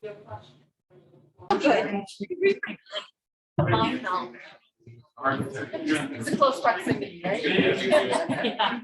Good. No. It's a close proximity, right? Yeah.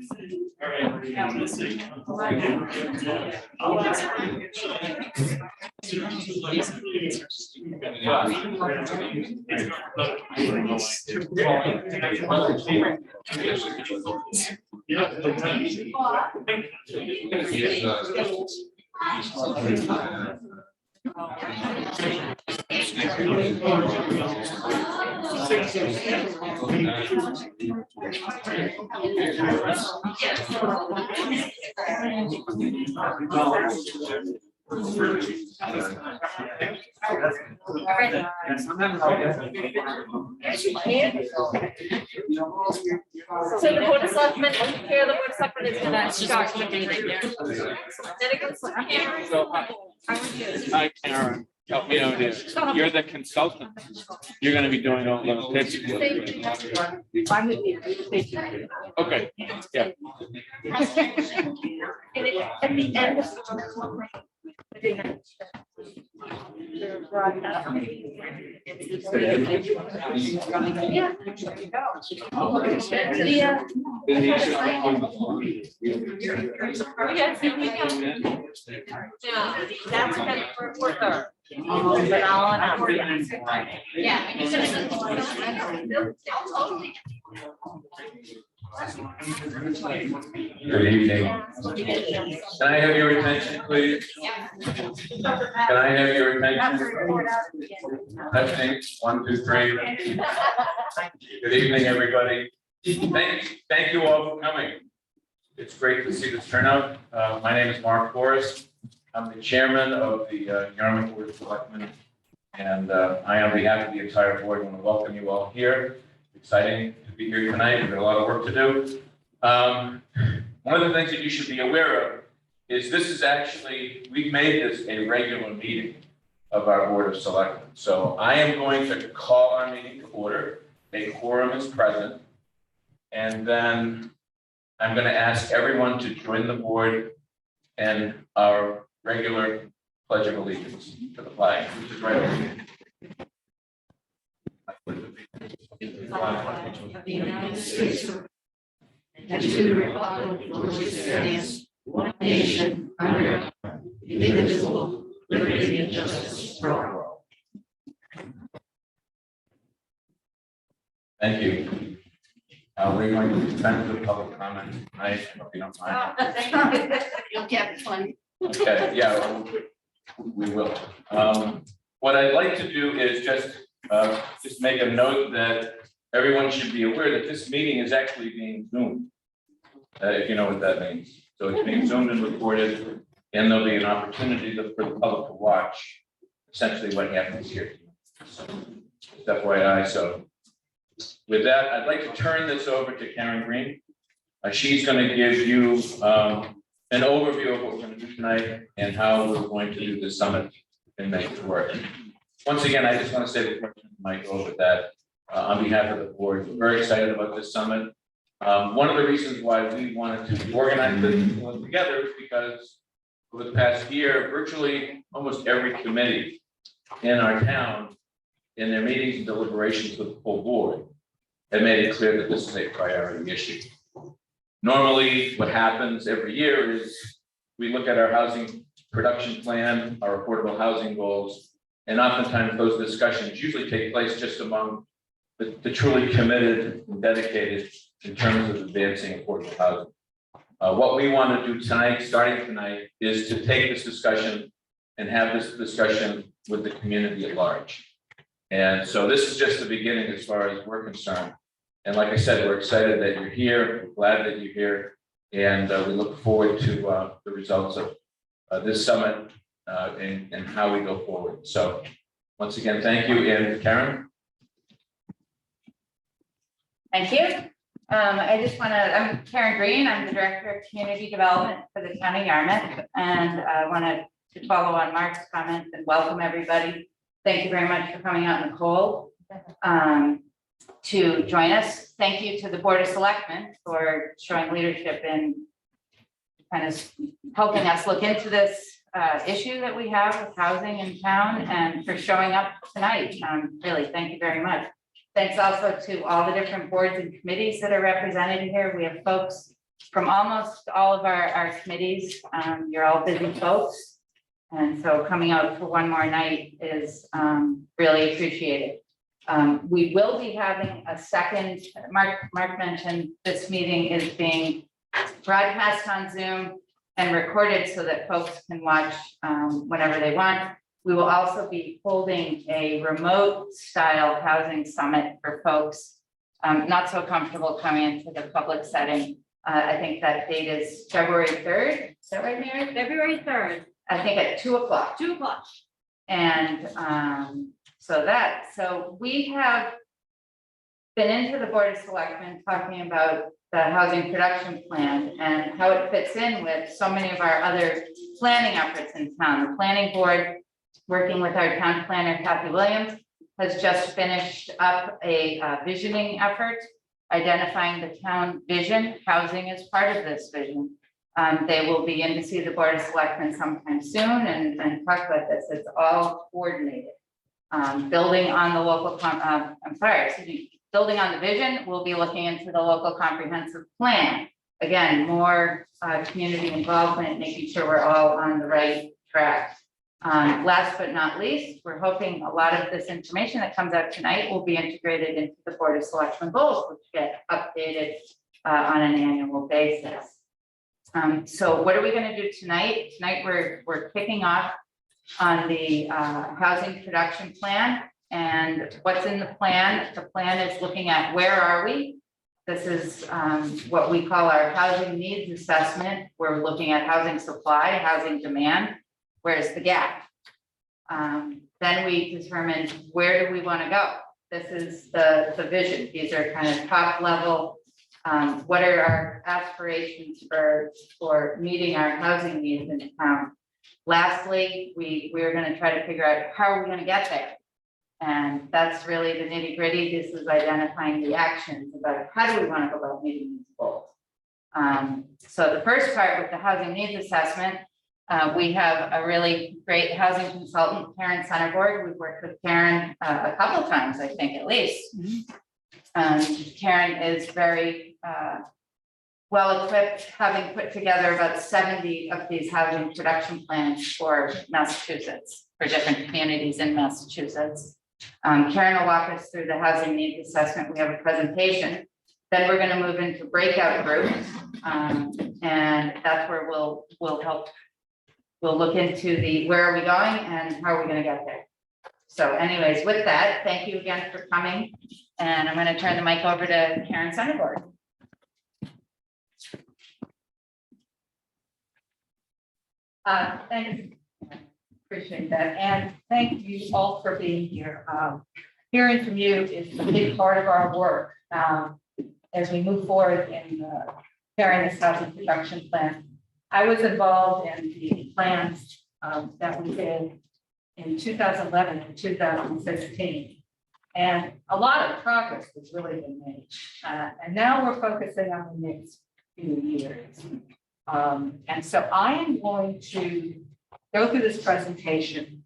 So the Board of Selectmen, here the Board of Selectmen is gonna start the meeting. Then it goes to Karen. How are you? Hi, Karen. Help me out here. You're the consultant. You're gonna be doing all the pitches. I'm with you. Thank you. Okay, yeah. And at the end of that's kind of for her. But I'll yeah. Good evening. Can I have your attention, please? Can I have your attention? Testing, 1, 2, 3. Good evening, everybody. Thank you all for coming. It's great to see this turnout. My name is Mark Forrest. I'm the chairman of the Yarmouth Board of Selectmen, and I, on behalf of the entire board, want to welcome you all here. Exciting to be here tonight. We've got a lot of work to do. One of the things that you should be aware of is this is actually, we've made this a regular meeting of our Board of Selectmen. So I am going to call our meeting to order. A quorum is present. And then I'm going to ask everyone to join the board and our regular Pledge of Allegiance to the flag, which is right over here. Of the United States and to the republic for which it stands, one nation under God, indivisible, liberty and justice for all. Thank you. We're going to dispense with public comment tonight, if you don't mind. You'll get fun. Okay, yeah, we will. What I'd like to do is just make a note that everyone should be aware that this meeting is actually being zoomed. If you know what that means. So it's being zoomed and recorded, and there'll be an opportunity for the public to watch essentially what happens here. So, just FYI, so with that, I'd like to turn this over to Karen Green. She's going to give you an overview of what we're going to do tonight and how we're going to do this summit and make it work. Once again, I just want to say before Mike go over that, on behalf of the board, we're very excited about this summit. One of the reasons why we wanted to organize this together is because over the past year, virtually almost every committee in our town, in their meetings and deliberations with the full board, have made it clear that this is a priority issue. Normally, what happens every year is we look at our housing production plan, our affordable housing goals, and oftentimes those discussions usually take place just among the truly committed and dedicated in terms of advancing affordable housing. What we want to do tonight, starting tonight, is to take this discussion and have this discussion with the community at large. And so this is just the beginning as far as we're concerned. And like I said, we're excited that you're here. We're glad that you're here. And we look forward to the results of this summit and how we go forward. So once again, thank you. And Karen. Thank you. I just want to, I'm Karen Green. I'm the Director of Community Development for the Town of Yarmouth. And I want to follow on Mark's comments and welcome everybody. Thank you very much for coming out in the cold to join us. Thank you to the Board of Selectmen for showing leadership in kind of helping us look into this issue that we have with housing in town and for showing up tonight. Really, thank you very much. Thanks also to all the different boards and committees that are represented here. We have folks from almost all of our committees. You're all busy folks. And so coming out for one more night is really appreciated. We will be having a second, Mark mentioned this meeting is being broadcast on Zoom and recorded so that folks can watch whenever they want. We will also be holding a remote style housing summit for folks not so comfortable coming into the public setting. I think that date is February 3rd. Is that right, Mary? February 3rd, I think at 2 o'clock. 2 o'clock. And so we have been into the Board of Selectmen talking about the housing production plan and how it fits in with so many of our other planning efforts in town. The planning board, working with our town planner, Kathy Williams, has just finished up a visioning effort, identifying the town vision. Housing is part of this vision. They will be in to see the Board of Selectmen sometime soon and talk about this. It's all coordinated. Building on the local, building on the vision, we'll be looking into the local comprehensive plan. Again, more community involvement, making sure we're all on the right track. Last but not least, we're hoping a lot of this information that comes out tonight will be integrated into the Board of Selectmen goals, which get updated on an annual basis. So what are we going to do tonight? Tonight we're kicking off on the housing production plan. And what's in the plan? The plan is looking at where are we? This is what we call our housing needs assessment. We're looking at housing supply, housing demand. Where's the gap? Then we determine where do we want to go? This is the vision. These are kind of top level. What are our aspirations for meeting our housing needs in town? Lastly, we're going to try to figure out how are we going to get there. And that's really the nitty gritty. This is identifying the actions about how do we want to go about meeting these goals. So the first part with the housing needs assessment, we have a really great housing consultant, Karen Centerboard. We've worked with Karen a couple of times, I think at least. Karen is very well equipped, having put together about 70 of these housing production plans for Massachusetts, for different communities in Massachusetts. Karen will walk us through the housing needs assessment. We have a presentation. Then we're going to move into breakout groups, and that's where we'll look into where are we going and how are we going to get there. So anyways, with that, thank you again for coming. And I'm going to turn the mic over to Karen Centerboard. Thank you. Appreciate that. And thank you all for being here. Hearing from you is a big part of our work as we move forward in carrying this housing production plan. I was involved in the plans that we did in 2011 and 2016. And a lot of progress has really been made. And now we're focusing on the next few years. And so I am going to go through this presentation.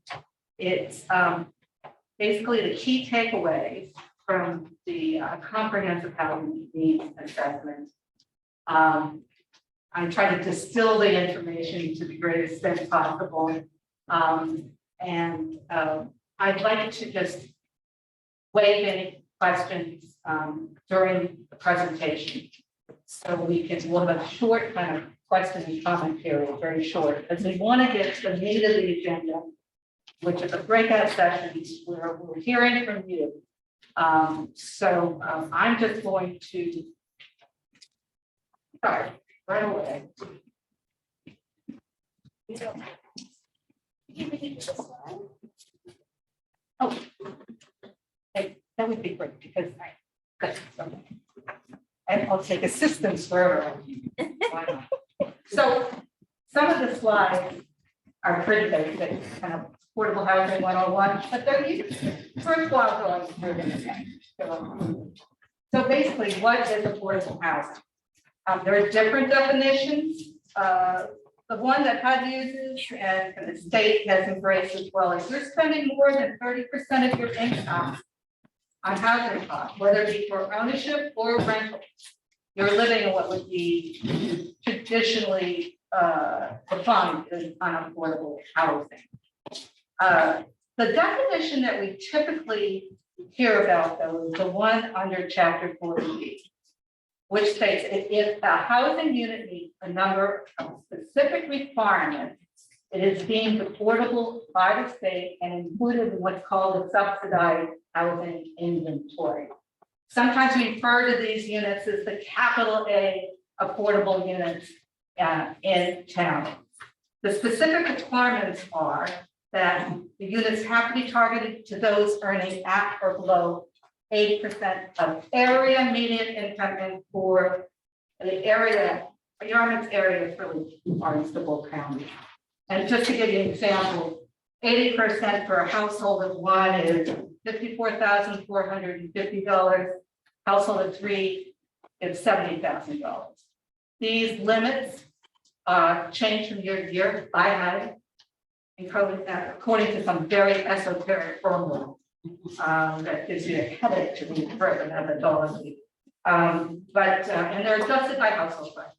It's basically the key takeaways from the comprehensive housing needs assessment. I try to distill the information to the greatest extent possible. I'd like to just waive any questions during the presentation. So we'll have a short kind of question and comment period, very short, as we want to get to the meat of the agenda, which are the breakout sessions where we're hearing from you. I'm just going to start right away. Oh, that would be great because and I'll take assistance wherever. So some of the slides are pretty basic, kind of affordable housing 101, but they're worthwhile going through them again. So basically, what is affordable housing? There are different definitions the one that HUD uses and the state has embraced as well, if you're spending more than 30% of your income on housing costs, whether it be for ownership or rental, you're living in what would be traditionally defined as unaffordable housing. The definition that we typically hear about, though, is the one under Chapter 40B, which states if a housing unit meets a number of specific requirements, it is deemed affordable by the state and included in what's called a subsidized housing inventory. Sometimes we refer to these units as the capital A affordable units in town. The specific requirements are that the units have to be targeted to those earning at or below 80% of area median income, and for the area, Yarmouth area is really Barnstable County. And just to give you an example, 80% for a household of one is $54,450. Household of three is $70,000. These limits change from year to year by HUD, according to some very esoteric formula that gives you a headache to read further than the methodology. And they're adjusted by household size.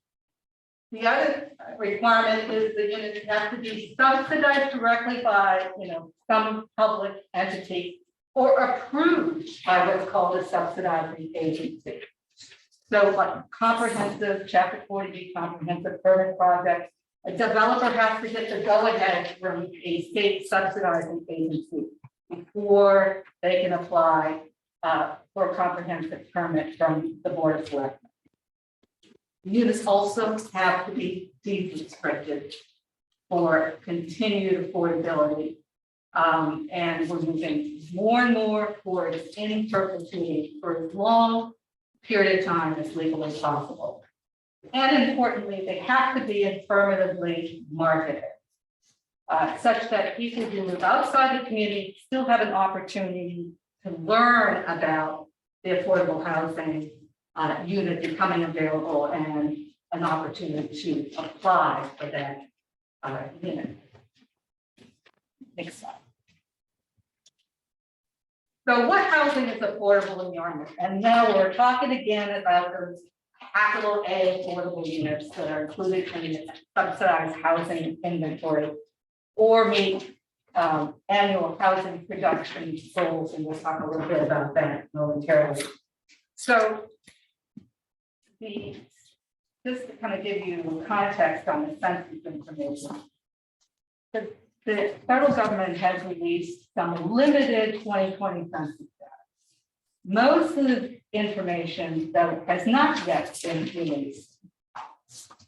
The other requirement is the units have to be subsidized directly by, some public entity or approved by what's called a subsidizing agency. So like comprehensive, Chapter 40B comprehensive permit project, a developer has to get the go-ahead from a state subsidizing agency before they can apply for a comprehensive permit from the Board of Selectmen. Units also have to be deed restricted for continued affordability. And we're moving more and more towards in perpetuity for as long period of time as legally possible. And importantly, they have to be affirmatively marketed, such that people who live outside the community still have an opportunity to learn about the affordable housing unit becoming available and an opportunity to apply for that unit. Next slide. So what housing is affordable in Yarmouth? And now we're talking again about those capital A affordable units that are included in the subsidized housing inventory or meet annual housing production goals, and we'll talk a little bit about that momentarily. So just to kind of give you context on the census information, the federal government has released some limited 2020 census data. Most of the information that has not yet been released.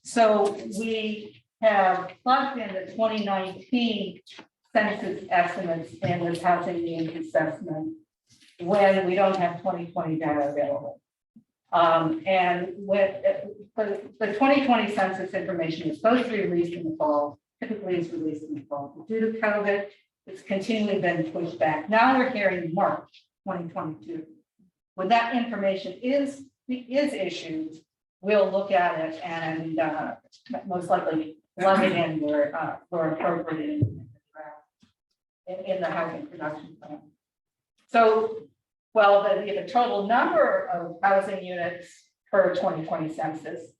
So we have plugged in the 2019 census estimates in this housing needs assessment when we don't have 2020 data available. And with the 2020 census information is supposed to be released in the fall, typically is released in the fall. But due to COVID, it's continually been pushed back. Now we're hearing March 2022. When that information is issued, we'll look at it and most likely plug it in where appropriate in the housing production plan. So, well, the total number of housing units per 2020 census,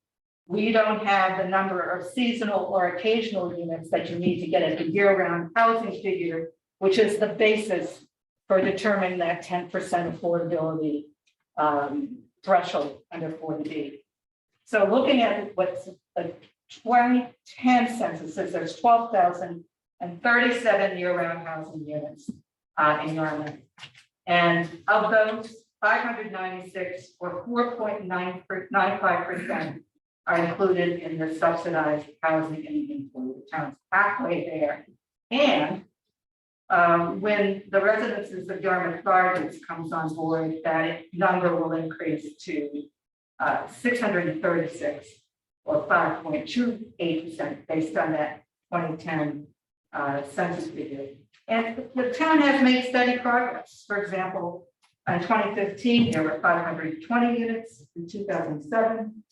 we don't have the number of seasonal or occasional units that you need to get at the year-round housing figure, which is the basis for determining that 10% affordability threshold under 40B. So looking at what's the 2010 census, there's 12,037 year-round housing units in Yarmouth. And of those, 596 or 4.95% are included in the subsidized housing inventory. The town's halfway there. And when the residences of Yarmouth Gardens comes on board, that number will increase to 636 or 5.28% based on that 2010 census figure. And the town has made steady progress. For example, in 2015, there were 520 units. In 2007,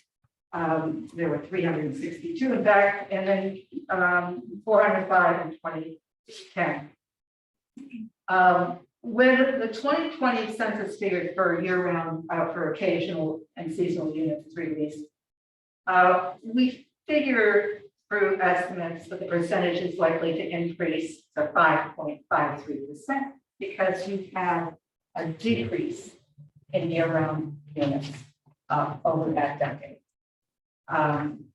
There were 362 in fact, and then 405 in 2010. When the 2020 census figures for year-round, for occasional and seasonal units is released, we figure through estimates that the percentage is likely to increase to 5.53% because you have a decrease in year-round units over that decade. And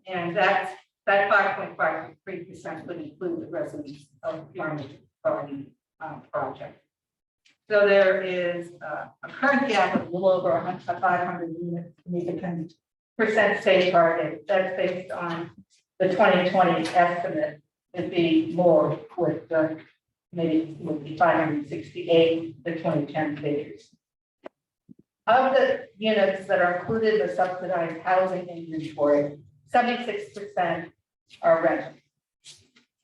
that 5.53% would include the residents of Yarmouth Garden project. So there is a current gap of a little over 500 units to meet the 10% state target. That's based on the 2020 estimate. It'd be more with maybe would be 568, the 2010 figures. Of the units that are included in the subsidized housing inventory, 76% are rental.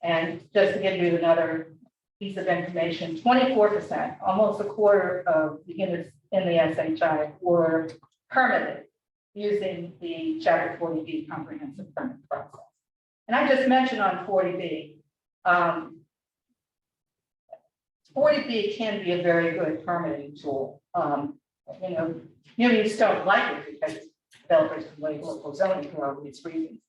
And just to give you another piece of information, 24%, almost a quarter of the units in the SHI were permitted using the Chapter 40B comprehensive permit process. And I just mentioned on 40B, 40B can be a very good permitting tool. Communities don't like it because developers can waive local zoning for obvious reasons.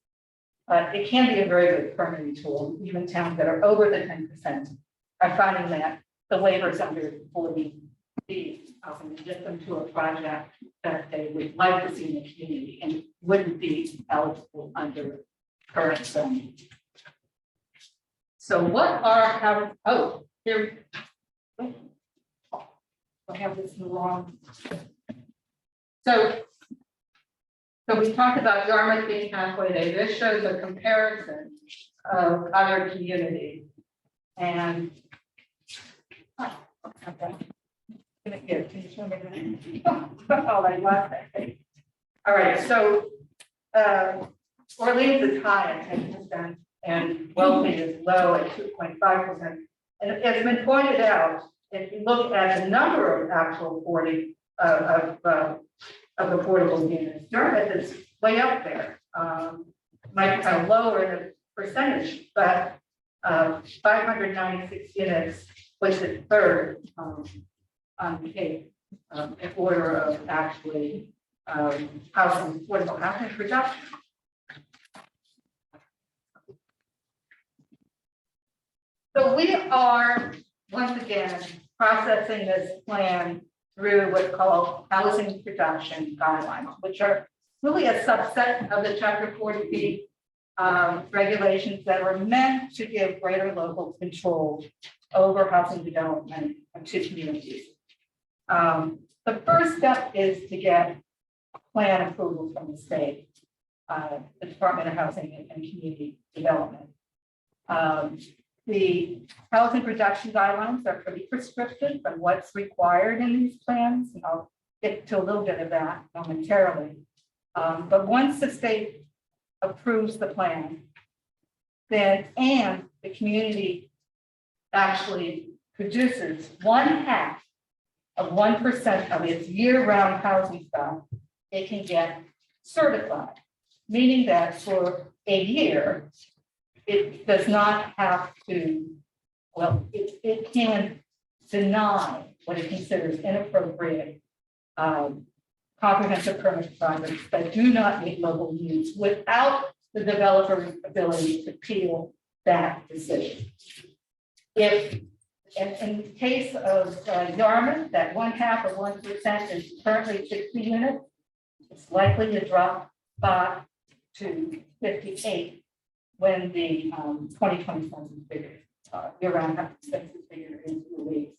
But it can be a very good permitting tool. Even towns that are over the 10% are finding that the waivers under 40B often get them to a project that they would like to see in the community and wouldn't be eligible under current zoning. So what are here. I have this in the wrong. So we talked about Yarmouth being halfway there. This shows a comparison of other communities. And okay. Can you show me that? Oh, I lost that. All right, so Orleans is high at 10%, and Wellesley is low at 2.5%. And it's been pointed out, if you look at the number of actual affordable units, Yarmouth is way up there. Might be kind of lower in the percentage, but 596 units was the third on the Cape in order of actually affordable housing production. So we are once again processing this plan through what's called housing production guidelines, which are really a subset of the Chapter 40B regulations that are meant to give greater local control over housing development to communities. The first step is to get plan approval from the state, the Department of Housing and Community Development. The housing production guidelines are pretty prescriptive on what's required in these plans, and I'll get to a little bit of that momentarily. But once the state approves the plan, then and the community actually produces 1/2 of 1% of its year-round housing stock, it can get certified, meaning that for a year, it does not have to, well, it can deny what it considers inappropriate comprehensive permit projects that do not meet local needs without the developer's ability to appeal that decision. If in the case of Yarmouth, that 1/2 of 1% is currently 60 units, it's likely to drop back to 58 when the 2020 census figure, year-round census figure is released.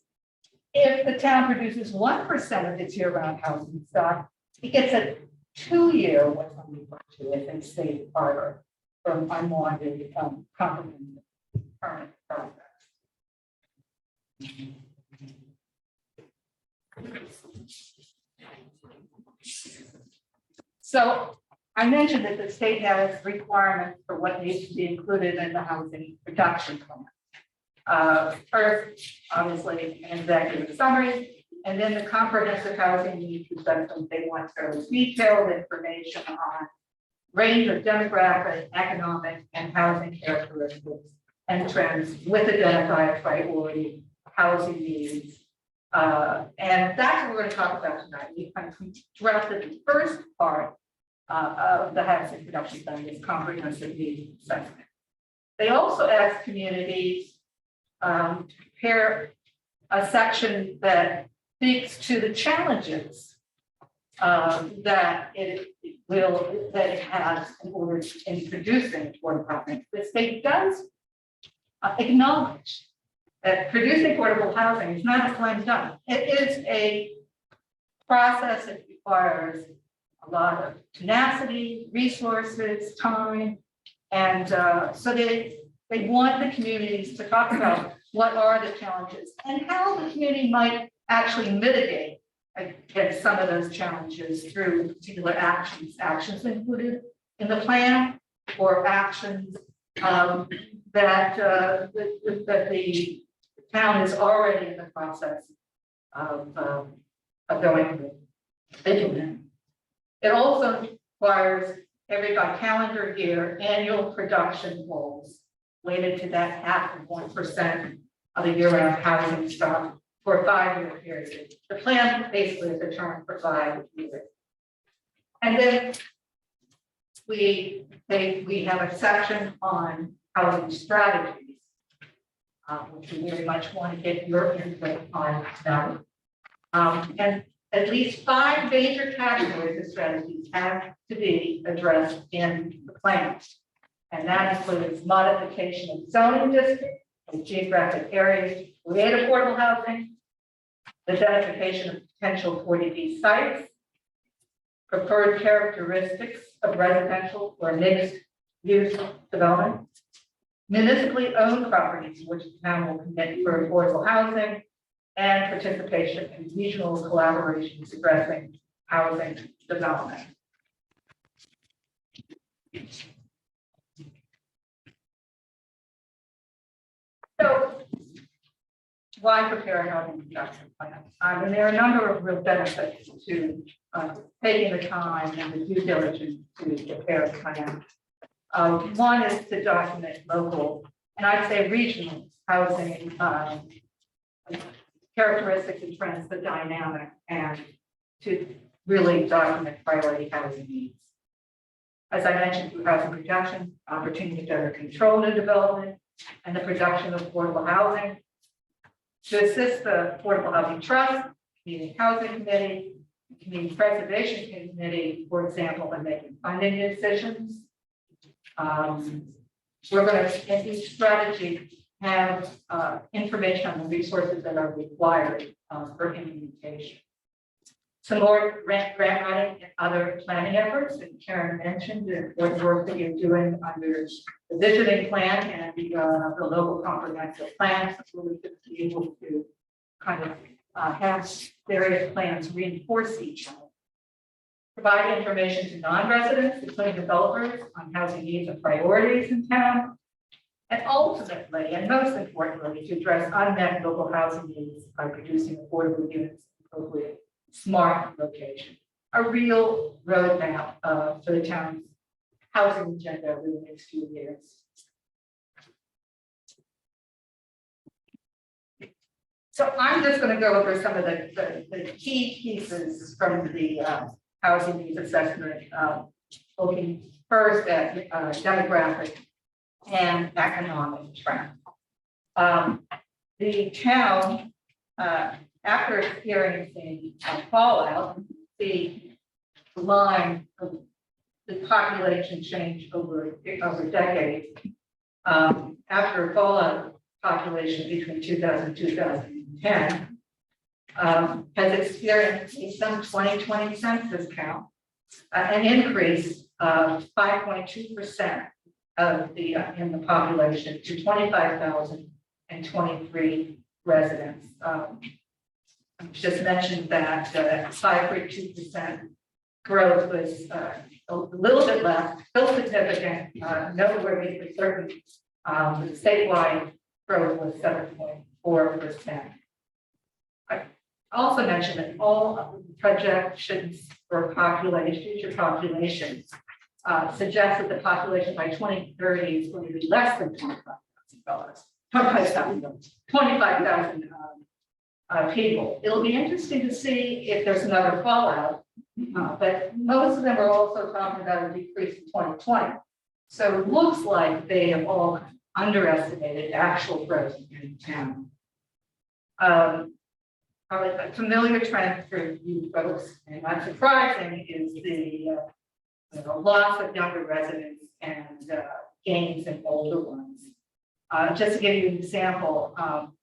If the town produces 1% of its year-round housing stock, it gets a 2-year, what's referred to as a state harbor from unwanted comprehensive permit process. So I mentioned that the state has requirements for what needs to be included in the housing production plan. First, obviously, an executive summary, and then the comprehensive housing needs assessment. They want fairly detailed information on range of demographic, economic, and housing characteristics and trends with identified priority housing needs. And that's what we're going to talk about tonight. We kind of drafted the first part of the housing production plan, this comprehensive needs assessment. They also asked communities to prepare a section that speaks to the challenges that it has in order in producing affordable housing. The state does acknowledge that producing affordable housing is not a slam dunk. It is a process that requires a lot of tenacity, resources, time, and so they want the communities to talk about what are the challenges and how the community might actually mitigate against some of those challenges through particular actions included in the plan or actions that the town is already in the process of going through. It also requires by calendar year annual production goals related to that 0.5% of the year-round housing stock for a 5-year period. The plan basically is a term for 5 years. And then we have a section on housing strategies, which we very much want to get your input on now. And at least 5 major categories of strategies have to be addressed in the plan. And that includes modification of zoning districts and geographic areas to create affordable housing, identification of potential 40B sites, preferred characteristics of residential or mixed use development, municipally owned properties which the town will commit for affordable housing, and participation in regional collaborations addressing housing development. So, why prepare a housing production plan? And there are a number of real benefits to taking the time and the due diligence to prepare a plan. One is to document local, and I'd say regional housing characteristics and trends, the dynamic, and to really document priority housing needs. As I mentioned, through housing production, opportunity to better control the development and the production of affordable housing, to assist the Affordable Housing Trust, Community Housing Committee, Community Preservation Committee, for example, in making funding decisions. We're going to, in each strategy, have information on the resources that are required for implementation. Some more grant writing and other planning efforts that Karen mentioned, the important work that you're doing under the visiting plan and the local comprehensive plan, so we could be able to kind of have various plans reinforce each other. Provide information to non-residents, including developers, on housing needs and priorities in town. And ultimately, and most importantly, to address unmet local housing needs by producing affordable units in appropriate smart location. A real roadmap for the town's housing agenda over the next few years. So I'm just going to go over some of the key pieces from the housing needs assessment, looking first at demographic and economic trend. The town, after experiencing fallout, the line of the population change over decades, after fallout population between 2000 and 2010, has experienced some 2020 census count, an increase of 5.2% of the in the population to 25,023 residents. Just mentioned that 5.2% growth was a little bit less, still significant, noteworthy for certain. The statewide growth was 7.4%. I also mentioned that all projections for future populations suggests that the population by 2030 is going to be less than $25,000 people. It'll be interesting to see if there's another fallout, but most of them are also talking about a decrease in 2020. So it looks like they have all underestimated actual growth in town. Probably a familiar trend for you folks, and not surprising, is the loss of younger residents and gains in older ones. Just to give you an example,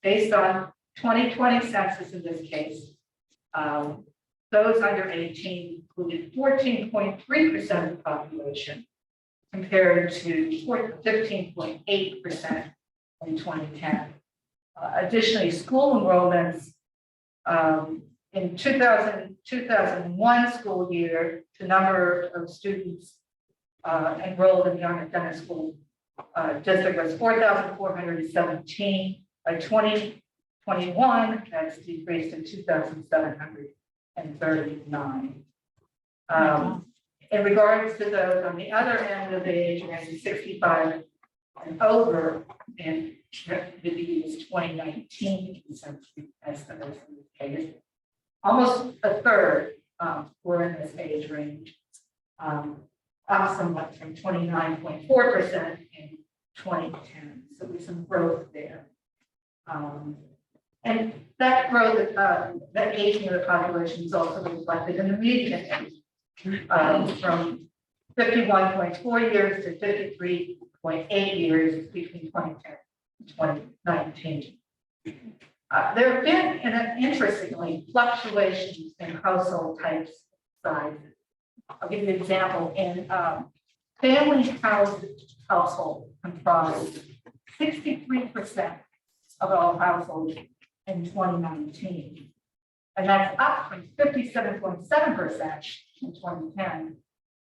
based on 2020 census in this case, those under 18 included 14.3% of the population compared to 15.8% in 2010. Additionally, school enrollments in 2001 school year, the number of students enrolled in the Yarmouth Dennis School district was 4,417. By 2021, that's decreased to 2,739. In regards to those on the other end of the age range, 65 and over, and the is 2019 estimates in this case. Almost a third were in this age range, up somewhat from 29.4% in 2010. So there's some growth there. And that growth, that aging of the population is also reflected in the median age, from 51.4 years to 53.8 years between 2010 and 2019. There have been, interestingly, fluctuations in household types sizes. I'll give you an example. In family household comprised 63% of all households in 2019. And that's up from 57.7% in 2010.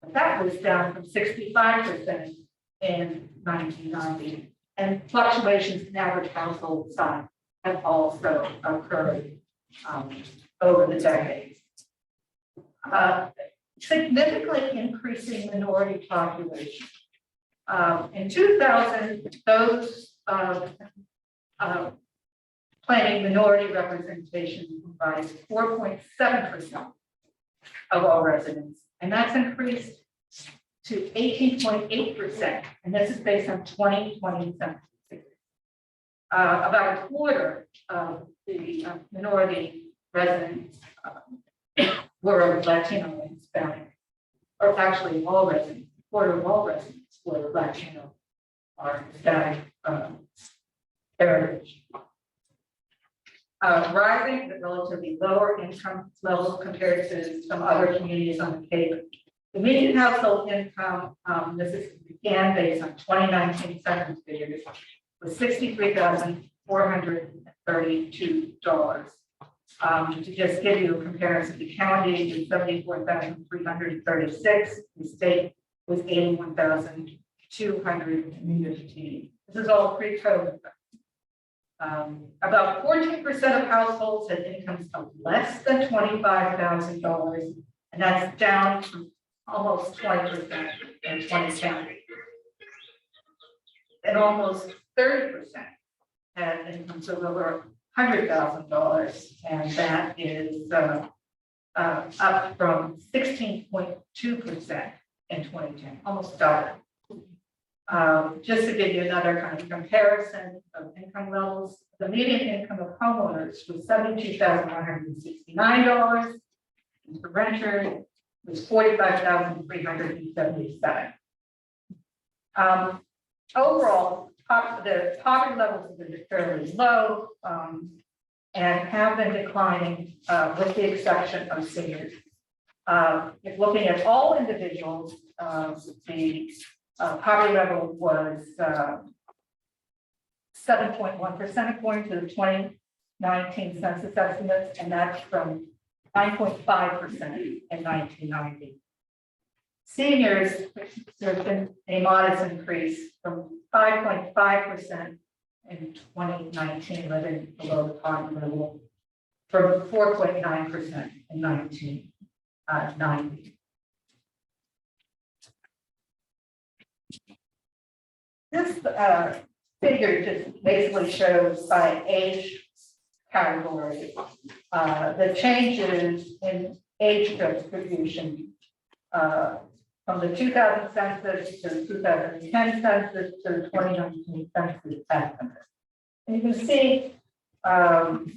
But that was down from 65% in 1990. And fluctuations in average household size have also occurred over the decades. Significantly increasing minority population. In 2000, those claiming minority representation comprised 4.7% of all residents, and that's increased to 18.8%, and this is based on 2020 census. About a quarter of the minority residents were Latino and Hispanic, or actually all residents, a quarter of all residents were Latino or Hispanic heritage. Rising at relatively lower income levels compared to some other communities on the Cape. The median household income, this is began based on 2019 census figures, was $63,432. To just give you a comparison, the county is 74,336, the state was 81,215. This is all pre-COVID. About 14% of households had incomes of less than $25,000, and that's down from almost 20% in 2010. And almost 30% had incomes of over $100,000, and that is up from 16.2% in 2010, almost double. Just to give you another kind of comparison of income levels, the median income of homeowners was $72,169, and for renters was $45,377. Overall, the poverty levels have been fairly low and have been declining with the exception of seniors. If looking at all individuals, the poverty level was 7.1% according to the 2019 census estimates, and that's from 9.5% in 1990. Seniors, there's been a modest increase from 5.5% in 2019, living below the poverty level, from 4.9% in 1990. This figure just basically shows by age category the changes in age distribution from the 2000 census to the 2010 census to the 2019 census estimate. And you can see the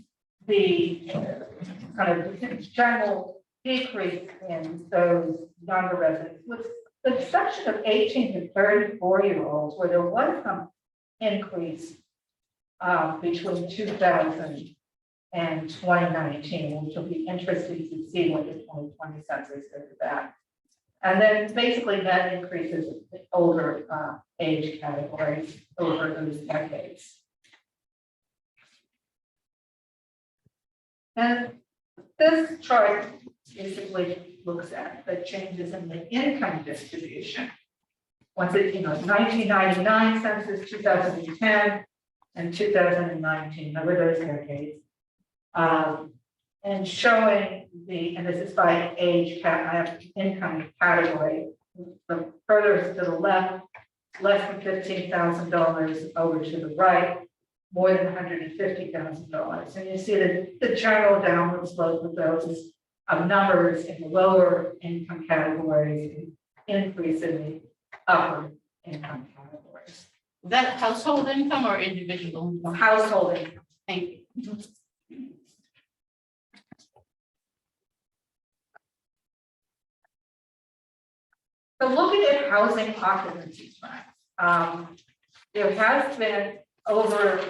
kind of general decrease in those younger residents, with the exception of 18 to 34-year-olds, where there was some increase between 2000 and 2019, which will be interesting to see what the 2020 census is about. And then basically that increases in older age categories over those decades. And this chart basically looks at the changes in the income distribution. Once it, 1999 census, 2010, and 2019, over those decades. And showing and this is by age income category. The further to the left, less than $15,000, over to the right, more than $150,000. And you see the general downward slope of those numbers in the lower income categories, increase in the upper income categories. Is that household income or individual income? Household income. Thank you. So looking at housing occupancy trends, there has been over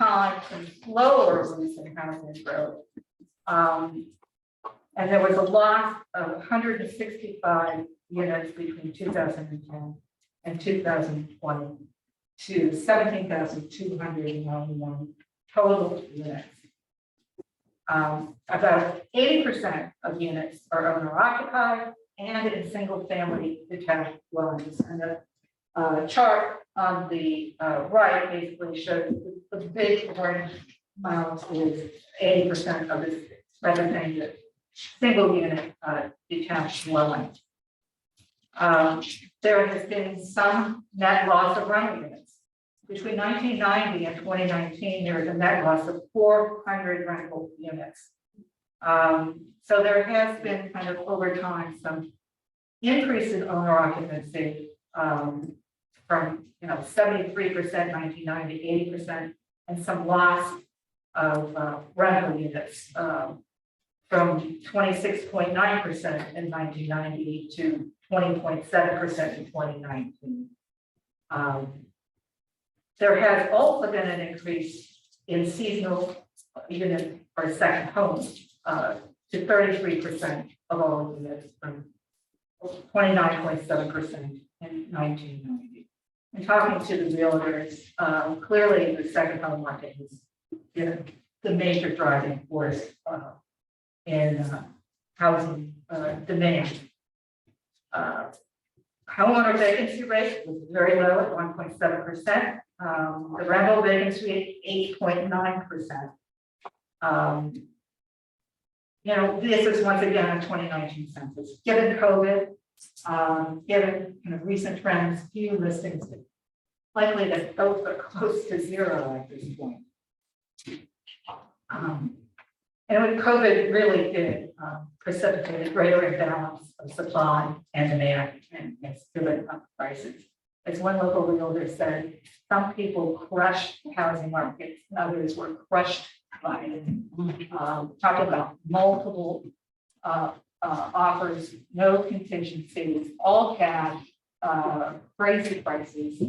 time some slower recent housing growth. And there was a loss of 165 units between 2010 and 2020 to 17,291 total units. About 80% of units are owner occupied and in single family detached dwellings. And the chart on the right basically shows the big orange amount is 80% of this represented single unit detached dwelling. There has been some net loss of rental units. Between 1990 and 2019, there was a net loss of 400 rental units. So there has been kind of over time some increase in owner occupancy from 73% 1990 to 80%, and some loss of rental units from 26.9% in 1990 to 20.7% in 2019. There has also been an increase in seasonal unit or second homes to 33% of all units from 29.7% in 1990. And talking to the realtors, clearly the second home market is the major driving force in housing demand. Homeowner vacancy rate was very low at 1.7%. The rental vacancy rate 8.9%. This is once again a 2019 census. Given COVID, given kind of recent trends, few listings likely that both are close to zero at this point. And when COVID really did precipitate a greater imbalance of supply and demand, and it's driven up prices. As one local realtor said, some people crushed the housing markets, and others were crushed by it. Talking about multiple offers, no contingencies, all cash, crazy prices.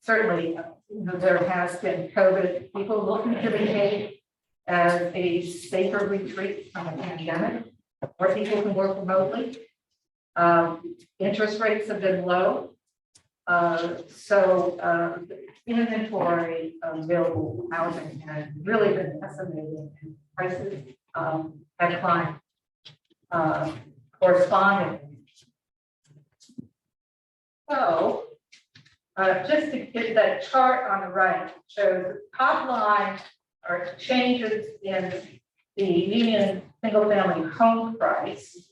Certainly, there has been COVID, people looking to behave as a safer retreat from a pandemic, where people can work remotely. Interest rates have been low. So the inventory of available housing has really been decimated, and prices have climbed correspondingly. So just to get that chart on the right shows the top line are changes in the median single family home price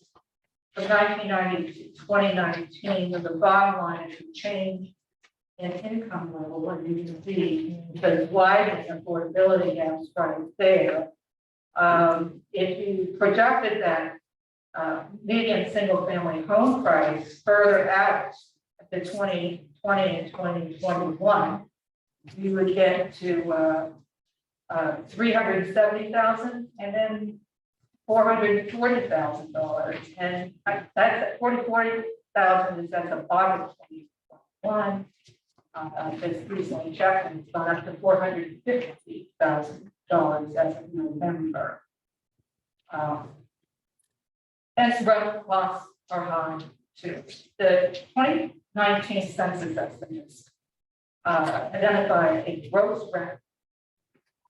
from 1990 to 2019, with the bottom line is a change in income level, and you can see the widening affordability gaps right there. If you projected that median single-family home price further out to 2020 and 2021, you would get to 370,000 and then $440,000, and that's at 40,000 is at the bottom of 2021. Just recently checked, and it's gone up to $450,000 as of November. And rental costs are high too. The 2019 census estimates identify a gross rent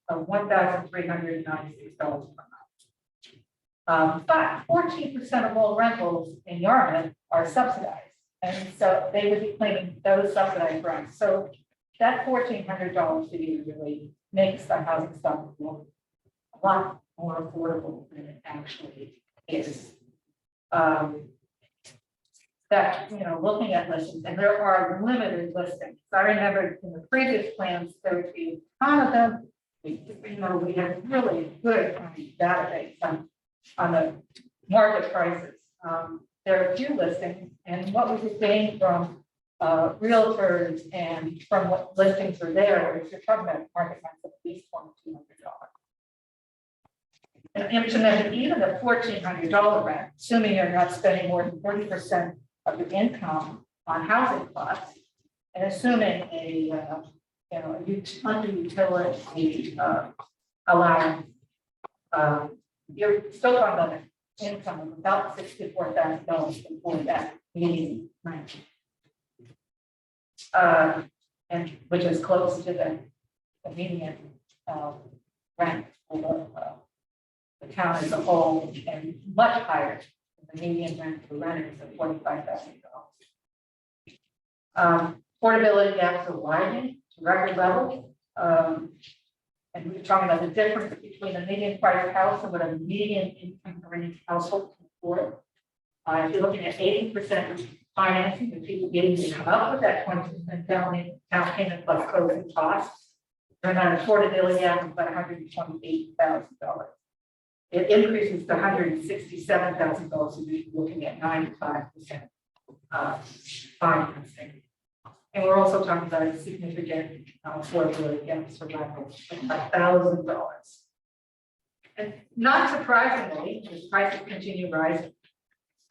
of $1,396 per month. But 14% of all rentals in Yarmouth are subsidized. And so they would be claiming those subsidized rents. So that $1,400 a year really makes the housing stock look a lot more affordable than it actually is. That, you know, looking at listings, and there are limited listings. I remember in the previous plans, there would be a ton of them. We had really good database on the market prices. There are a few listings, and what we could gain from realtors and from what listings are there, is you're talking about market rents of at least $2,200. And implementing even the $1,400 rent, assuming you're not spending more than 30% of your income on housing costs, and assuming a utility allowance, you're still talking about an income of about $64,000 before that median rent, and which is close to the median rent for the town as a whole, and much higher than the median rent for renters of $45,000. Affordability gaps are widening to record levels. And we're talking about the difference between a median price house and what a median income earning household can afford. If you're looking at 80% financing, the people getting to come up with that 20% down payment plus closing costs, they're not affordability gap of about $128,000. It increases to $167,000 if you're looking at 95% financing. And we're also talking about a significant affordability gaps for rentals of $1,000. And not surprisingly, as prices continue rising,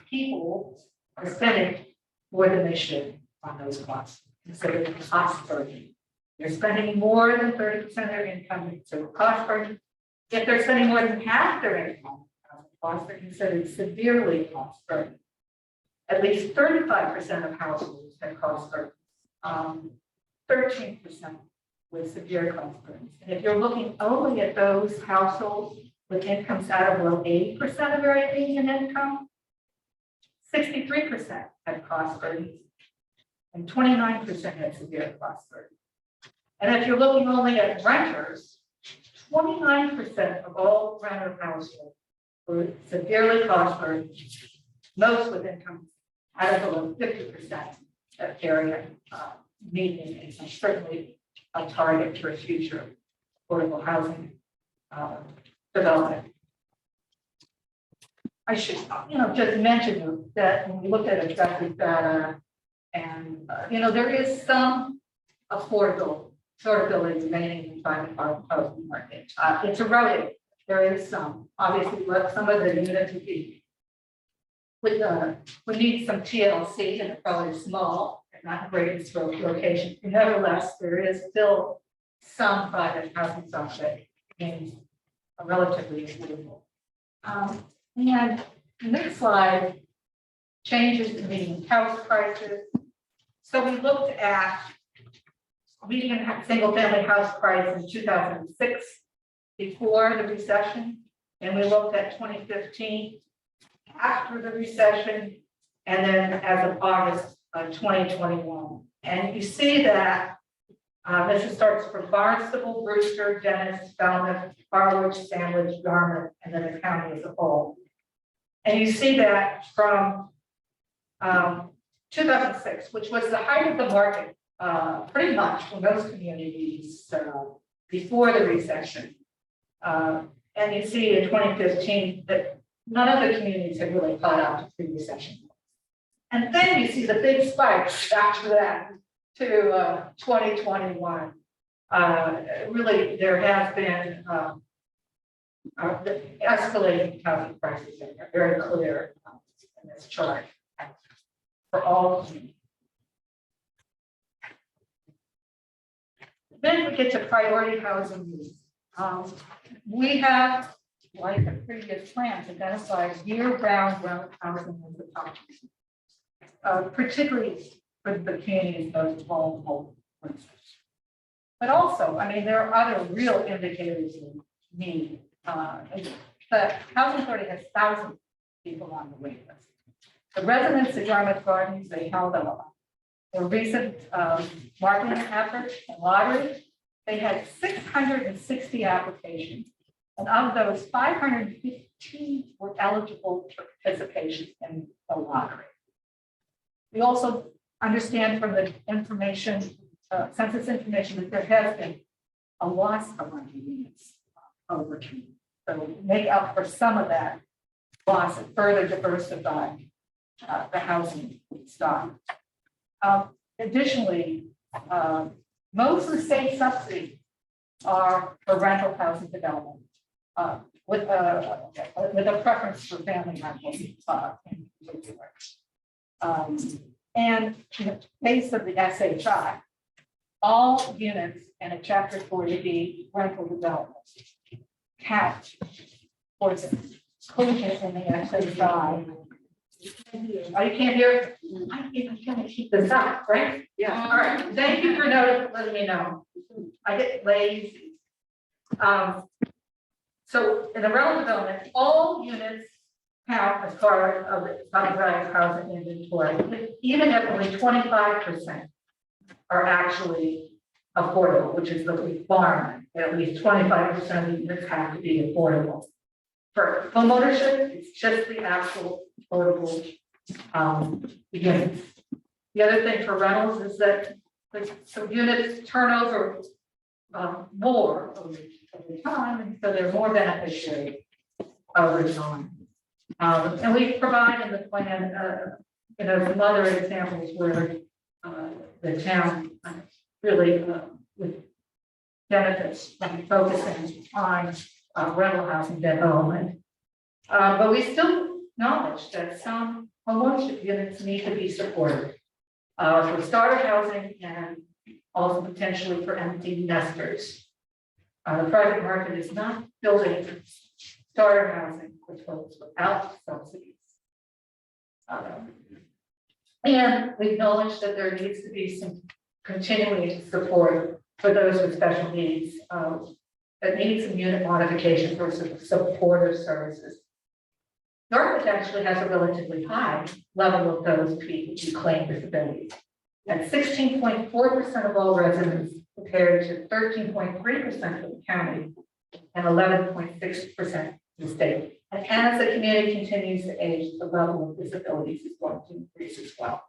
people are spending more than they should on those costs, considered a cost burden. They're spending more than 30% of their income, so cost burden. If they're spending more than half their income on costs, they're considered severely cost burden. At least 35% of households have cost burden. 13% with severe cost burdens. And if you're looking only at those households with incomes at or below 80% of their median income, 63% had cost burdens, and 29% had severe cost burdens. And if you're looking only at renters, 29% of all renter households were severely cost burdened, most with incomes at or below 50% of area median income, certainly a target for future affordable housing development. I should, just mention that when we look at objective data, and there is some affordability remaining in the private housing market. It's eroding. There is some. Obviously, some of the units would need some TLC, and they're probably small. Not great location. Nevertheless, there is still some private housing stock that remains relatively affordable. And the next slide, changes in median house prices. So we looked at median single-family house price in 2006, before the recession, and we looked at 2015 after the recession, and then as of August 2021. And you see that this starts for Barnstable, Brewster, Dennis, Falmouth, Harwich, Sandwich, Yarmouth, and then the county as a whole. And you see that from 2006, which was the height of the market, pretty much for most communities before the recession. And you see in 2015 that none of the communities had really caught up to pre-recession. And then you see the big spikes after that to 2021. Really, there has been the escalating housing prices are very clear in this chart for all communities. Then we get to priority housing needs. We have, like the previous plans, identified year-round rental housing as the top, particularly for the communities most vulnerable. But also, I mean, there are other real indicators of need. The Housing Authority has thousands of people on the wait list. The residents at Yarmouth Gardens, they held a recent marketing effort and lottery. They had 660 applications, and of those, 515 were eligible for participation in the lottery. We also understand from the information, census information, that there has been a loss of rental units over time. So make up for some of that loss and further diversify the housing stock. Additionally, most of the state subsidies are for rental housing development with a preference for family rentals in particular. And in the case of the SHI, all units in a Chapter 40B rental development count for the inclusion in the SHI. Oh, you can't hear? I'm gonna keep this up, right? Yeah. All right. Thank you for letting me know. I get lazy. So in the rental development, all units count as part of the subsidized housing inventory, even if only 25% are actually affordable, which is the requirement. At least 25% of the units have to be affordable. For homeownership, it's just the actual affordable units. The other thing for rentals is that some units turn over more over time, and so they're more beneficiary over time. And we provide in the plan, some other examples where the town really with benefits from focusing on rental housing development. But we still acknowledge that some homeownership units need to be supported for starter housing and also potentially for empty nesters. The private market is not building starter housing for folks without subsidies. And we acknowledge that there needs to be some continuing support for those with special needs that need some unit modification for some supportive services. Yarmouth actually has a relatively high level of those people who claim disabilities. At 16.4% of all residents, compared to 13.3% of the county and 11.6% of the state. And as the community continues to age, the level of disabilities is going to increase as well.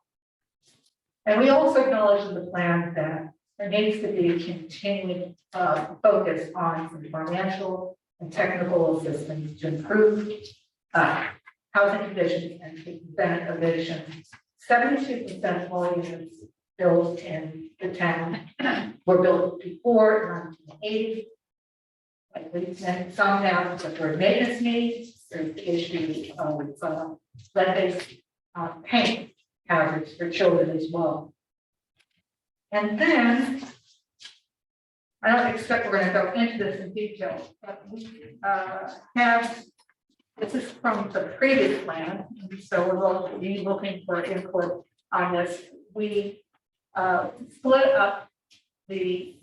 And we also acknowledge in the plan that there needs to be a continuing focus on some financial and technical assistance to improve housing conditions and to prevent eviction. 72% of all units built in the town were built before 1980. And some now, but for maintenance needs, there's the issue of lead-based paint hazards for children as well. And then, I don't expect we're going to go into this in detail, but we have, this is from the previous plan, so we're going to be looking for input on this. We split up the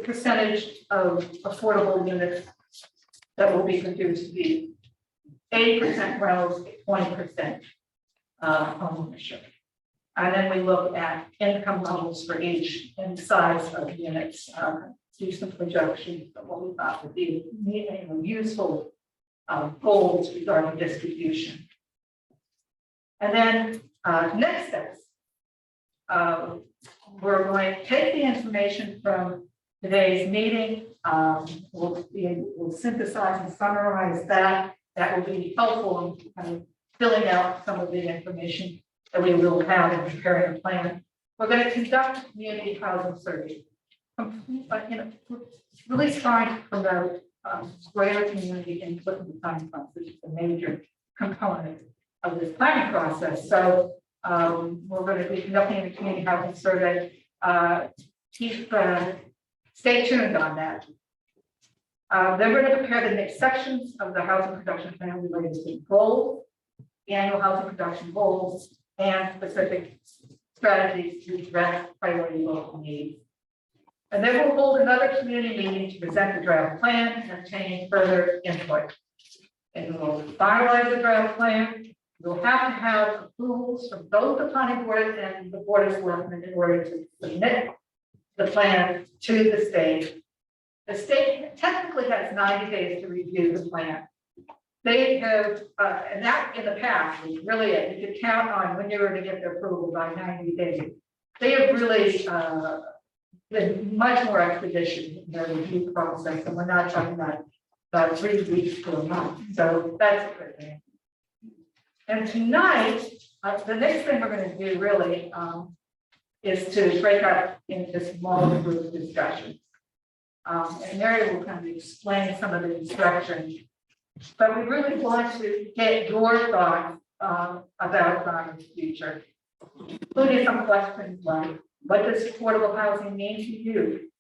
percentage of affordable units that will be produced to be 80% rentals, 20% homeownership. And then we look at income levels for each and size of units, do some projections of what we thought would be useful goals regarding distribution. And then next steps. We're going to take the information from today's meeting. We'll synthesize and summarize that. That will be helpful in kind of filling out some of the information that we will have in preparing a plan. We're going to conduct a community housing survey. Really trying to promote greater community input in the planning process, which is a major component of this planning process. So we're going to be conducting a community housing survey. Stay tuned on that. Then we're going to prepare the next sections of the housing production plan related to goals, the annual housing production goals, and specific strategies to address priority local needs. And then we'll hold another community meeting to present the draft plan and obtain further input. And we'll finalize the draft plan. We'll have to have approvals from both the planning board and the board of selectmen in order to submit the plan to the state. The state technically has 90 days to review the plan. They have, and that in the past was really it. You could count on when you were to get their approval by 90 days. They have really been much more expeditious in their review process, and we're not talking about 3 weeks to a month. So that's a good thing. And tonight, the next thing we're going to do really is to break up into small group discussions. And Mary will kind of explain some of the instructions, but we really want to get your thoughts about Yarmouth's future, including some questions like, what does affordable housing mean to you?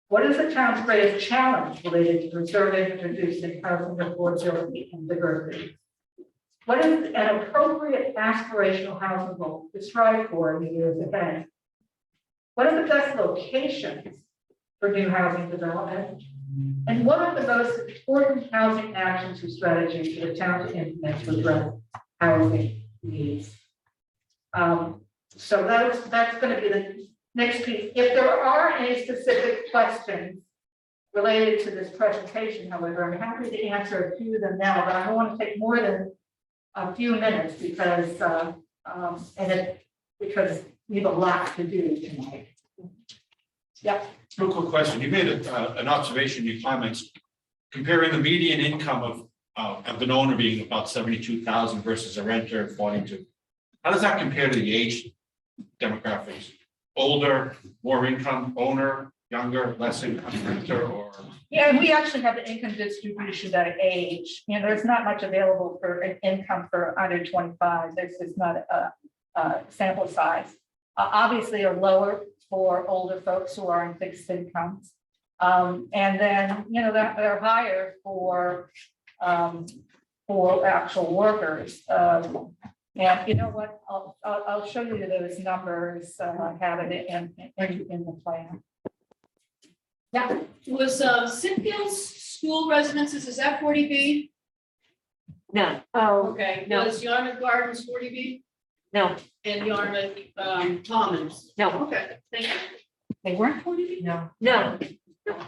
What is the town's greatest challenge related to preserving and reducing housing affordability and diversity? What is an appropriate aspirational housing goal to strive for in the years ahead? What are the best locations for new housing development? And what are the most important housing actions or strategies for the town to implement to address housing needs? So that's going to be the next piece. If there are any specific questions related to this presentation, however, I'm happy to answer a few of them now, but I don't want to take more than a few minutes because because we have a lot to do tonight. Yep. Real quick question. You made an observation in your comments comparing the median income of an owner being about 72,000 versus a renter of 42. How does that compare to the age demographics? Older, more income owner, younger, less income renter, or? Yeah, we actually have the income distribution by age. You know, there's not much available for an income for under 25. There's just not a sample size. Obviously, are lower for older folks who are on fixed incomes, and then they're higher for actual workers. And you know what? I'll show you those numbers. I have it in the plan. Yeah. Was Sinfield's school residences, is that 40B? No, Okay, No. was Yarmouth Gardens 40B no, and Yarmouth Commons? no, Okay, thank you. They weren't 40B? no. Okay.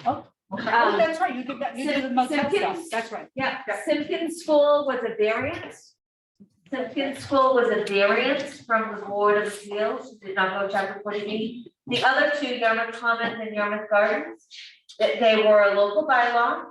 Oh, that's right. You did that. You did the most stuff. Simpkins- That's right. Yeah, Simpkins School was a variance. Simpkins School was a variance from the Board of Appeals, did not go chapter 40B. The other two, Yarmouth Commons and Yarmouth Gardens, they were a local bylaw.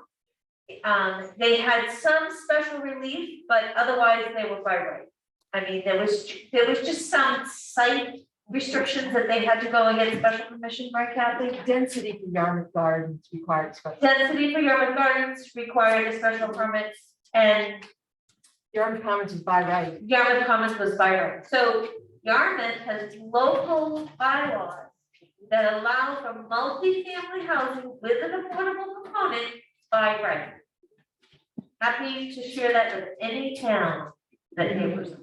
They had some special relief, but otherwise they were by right. I mean, there was just some site restrictions that they had to go and get special permission, right, Kathy? Density for Yarmouth Gardens required special. Density for Yarmouth Gardens required a special permit, and Yarmouth Commons is by right. Yarmouth Commons was by right. So Yarmouth has local bylaws that allow for multi-family housing with an affordable component by right. Happy to share that with any town that neighbors.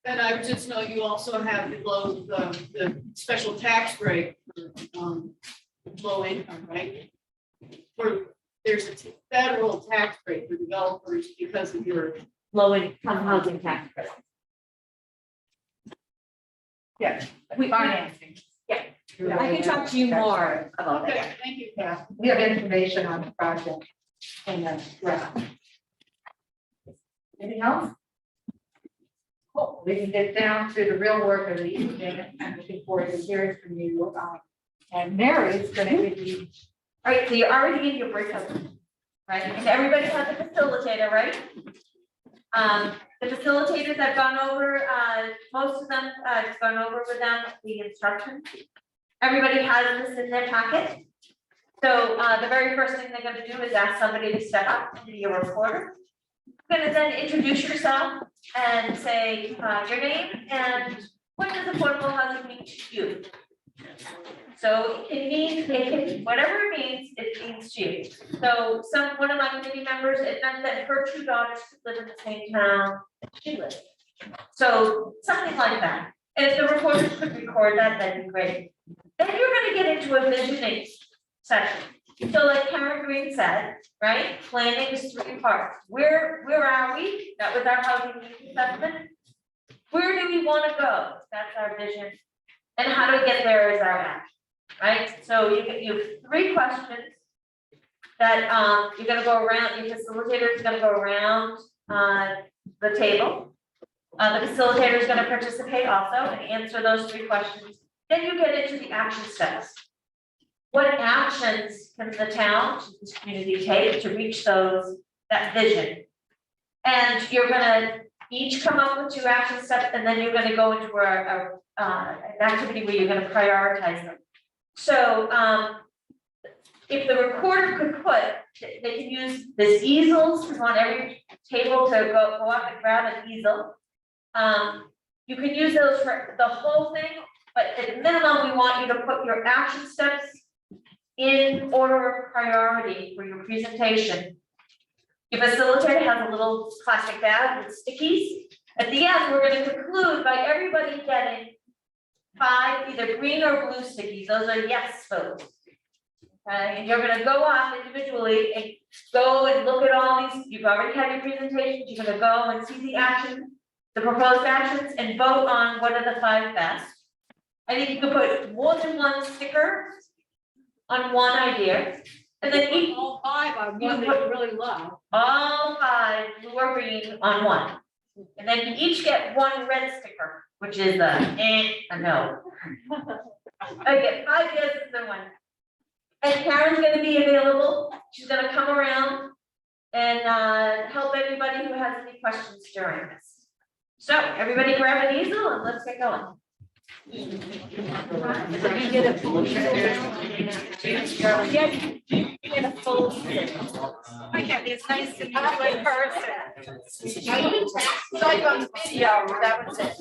And I just know you also have the special tax break for low income, right? There's a federal tax break for developers because of your Low income housing tax credit. Yeah. We Financing. I can talk to you more about okay, that. thank you. Yeah, we have information on the project in the draft. Anything else? Cool, we can get down to the real work of the evening. I'm looking forward to hearing from you. And Mary's gonna give you. All right, so you're already in your breakout, right? And everybody has a facilitator, right? The facilitators I've gone over, most of them, I've gone over with them the instructions. Everybody has this in their packet. So, the very first thing they're gonna do is ask somebody to step up and be a reporter. You're gonna then introduce yourself and say, your name and what does affordable housing mean to you? So it can, whatever it means to you. So one of my committee members, it meant that her two daughters could live in the same town she lived. So something like that. And if the reporters could record that, that'd be great. Then you're gonna get into a visioning session. So like Karen Green said, right, planning is 3 parts. Where are we? That was our housing needs assessment. Where do we wanna go? That's our vision. And how do we get there is our action, right? So you have 3 questions that you're gonna go around, your facilitator is gonna go around the table. The facilitator is gonna participate also and answer those 3 questions. Then you get into the action steps. What actions can the town, this community take to reach that vision? And you're gonna each come up with 2 action steps, and then you're gonna go into an activity where you're gonna prioritize them. So, if the recorder could they can use this easels on every table to go up and grab an easel. You can use those for the whole thing, but at minimum, we want you to put your action steps in order of priority for your presentation. Your facilitator has a little plastic bag with stickies. At the end, we're going to conclude by everybody getting 5 either green or blue stickies. Those are yes votes. Okay, and you're going to go off individually and go and look at all these. You've already had your presentations. You're going to go and see the actions, the proposed actions, and vote on what are the 5 best. I think you can put more than 1 sticker on one idea, and then All 5 are one that you really love. all 5 blue or green on one. And then you each get 1 red sticker, which is a no. I get 5 yeses and 1. And Karen's gonna be available. She's gonna come around and help anybody who has any questions during this. So everybody grab an easel and let's get going. Get a full. Okay, it's nice to meet you in person. Saw you on the video, that was it.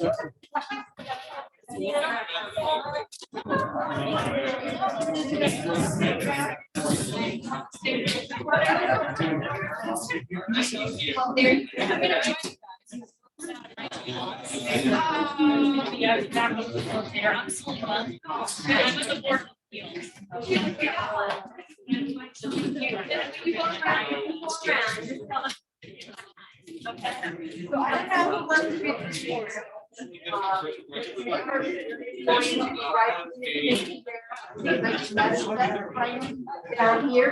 Yeah, exactly. They're absolutely well. I was a board. So I don't know who wants to be the chair. Down here.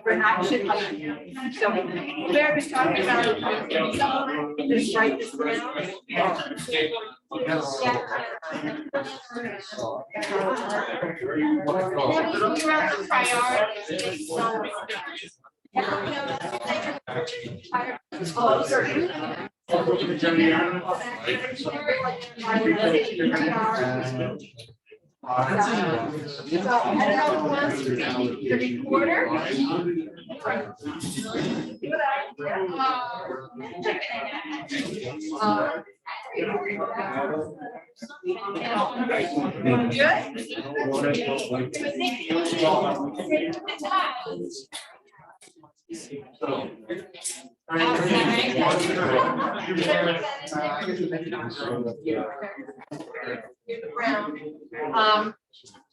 We're not should like, so Bear was talking about just write this down. So I don't know who wants to be the recorder.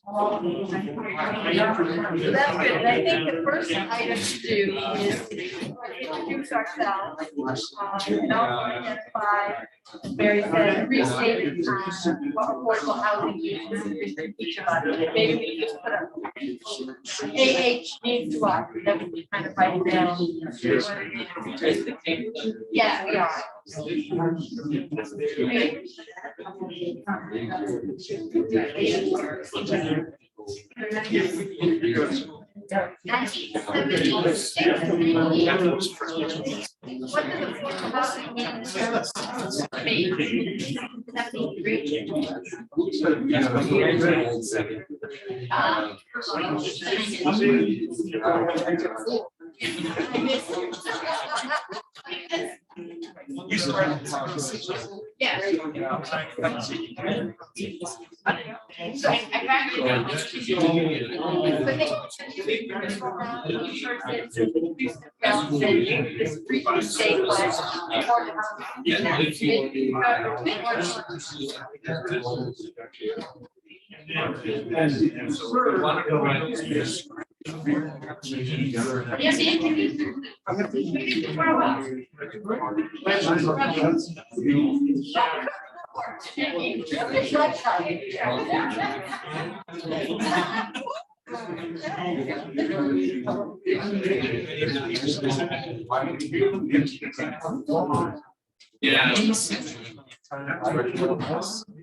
That's good. And I think the first item to do is introduce ourselves. And also identify, as Mary said, restate what affordable housing is to each of us. Maybe we just put a AH slot that we can kind of write down. Yeah, we are. What does affordable housing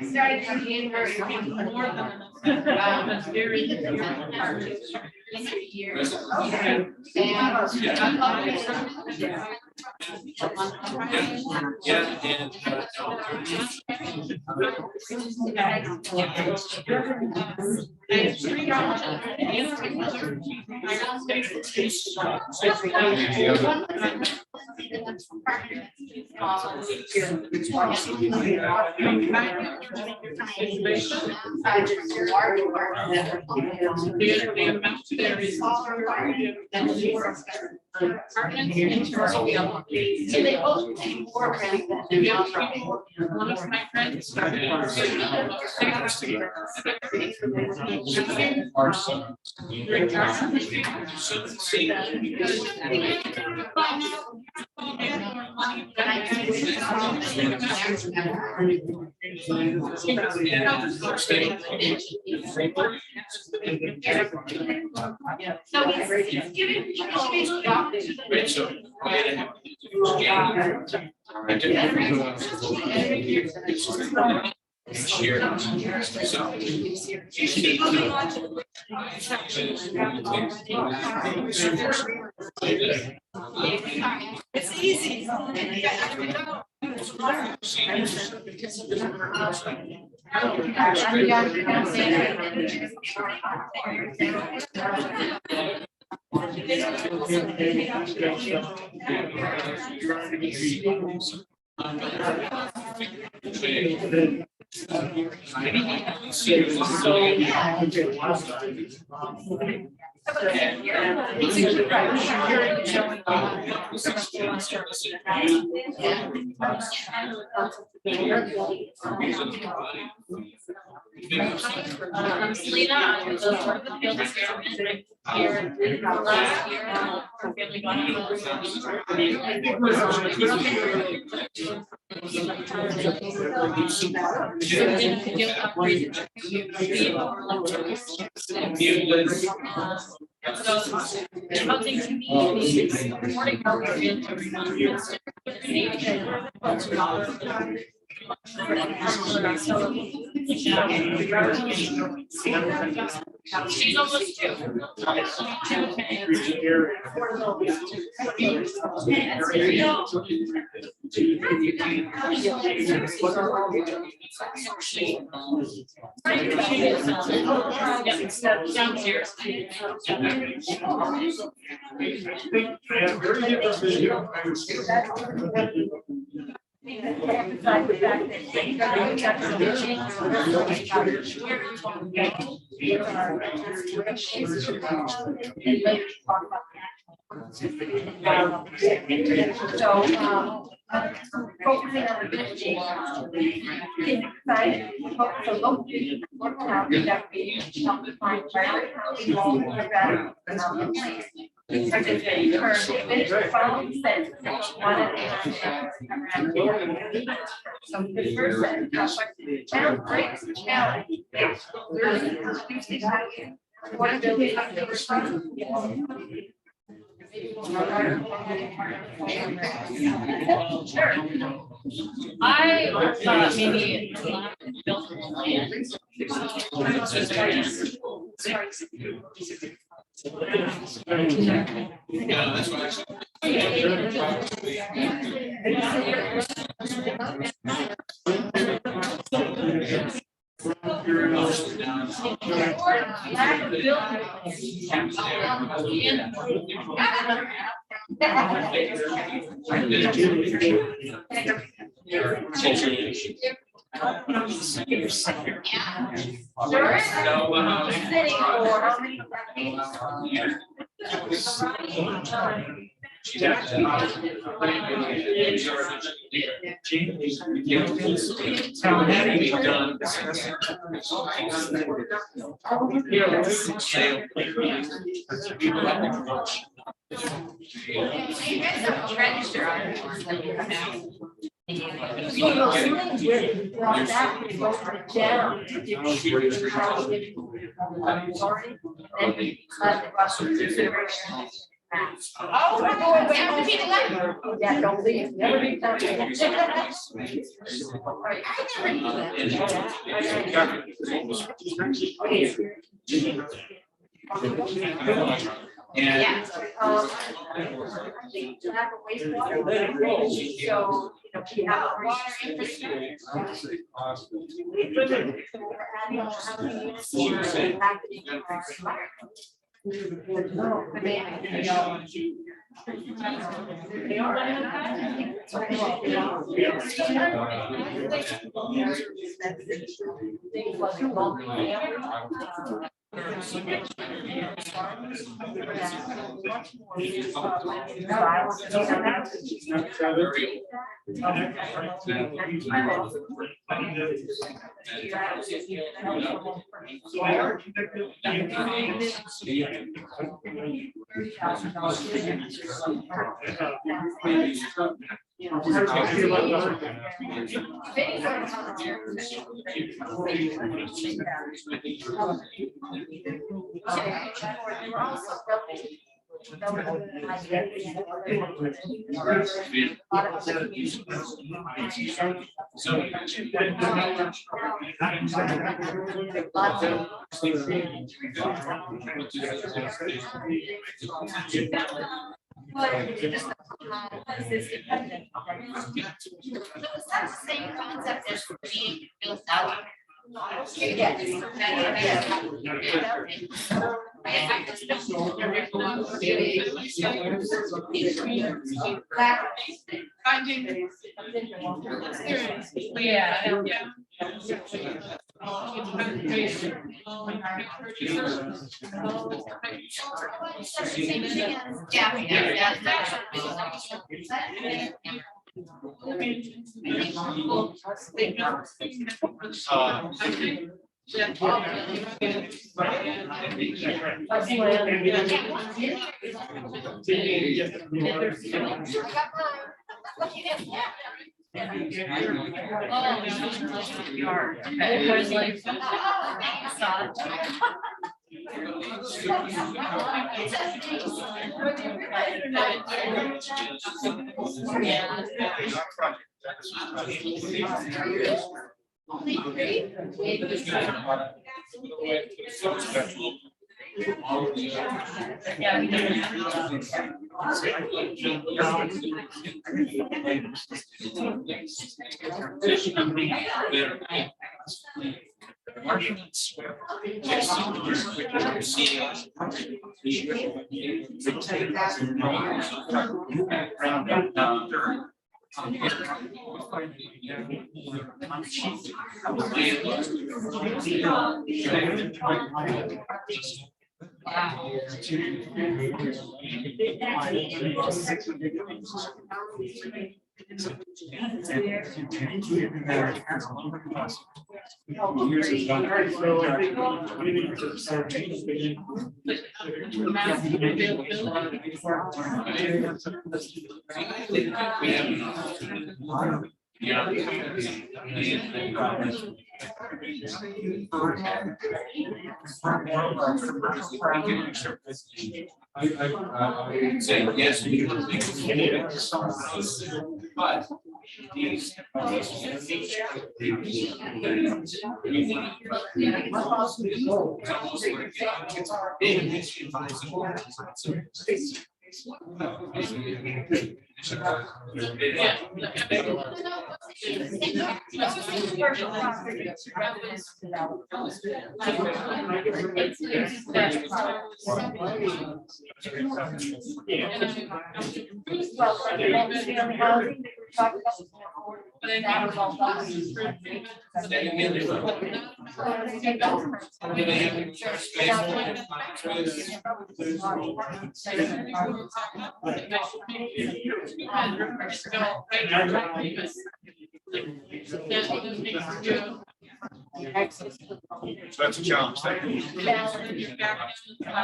I started in January, more than very years. The amount there is. So they both take more rent than the outright. One of my friends started. So he's giving people the opportunity. It's easy. I'm Selena, I'm the Board of Appeals Chairman here last year for Family So housing community is supporting our work everyone. She's almost two. Downstairs. Focusing on the vision, excited, so located, look how that we help find private housing all around the place. Participating for following sense, one of the so the first set, challenge breaks the challenge. What are the responsibilities? Sure. I thought maybe built on land. Oh, we're going back to people like. Yeah, don't leave. Never leave. And So, we have water infrastructure. That's the same concept as being built out. Finding. Yeah. So that's a challenge.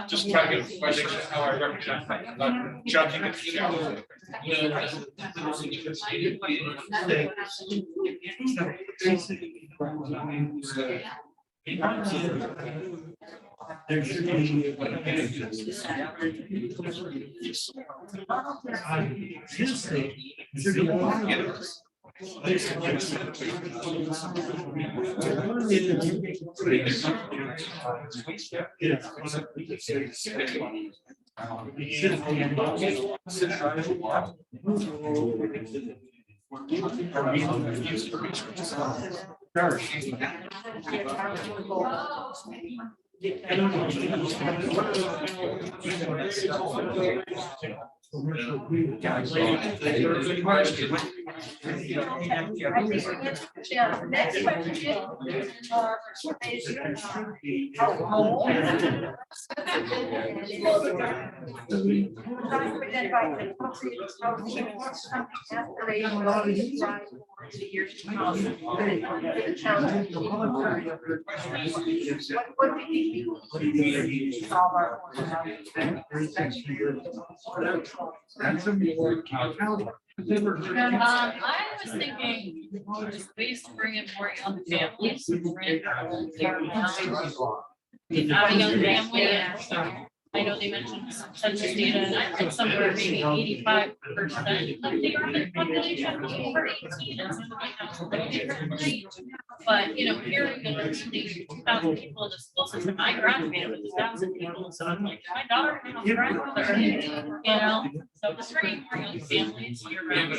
Just trying to get how I represent, I'm not judging the challenge. There should be. Yeah, next question is, how old? What do you think? Solve our. I was thinking, just ways to bring in more young families, right? Have a young family, and I know they mentioned census data, and I read somewhere maybe 85% of the urban population is over 18, and some might have a little different rate. But, you know, hearing that there's only 2,000 people in the school system, I graduated with 1,000 people, so I'm like, my daughter and her grandmother, you know, so just bringing more young families year round.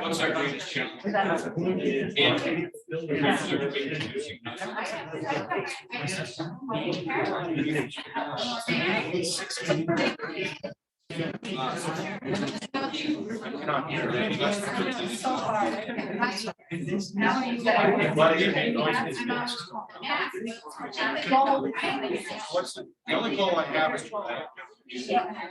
What's our greatest challenge? What's the only goal I have is. Yeah.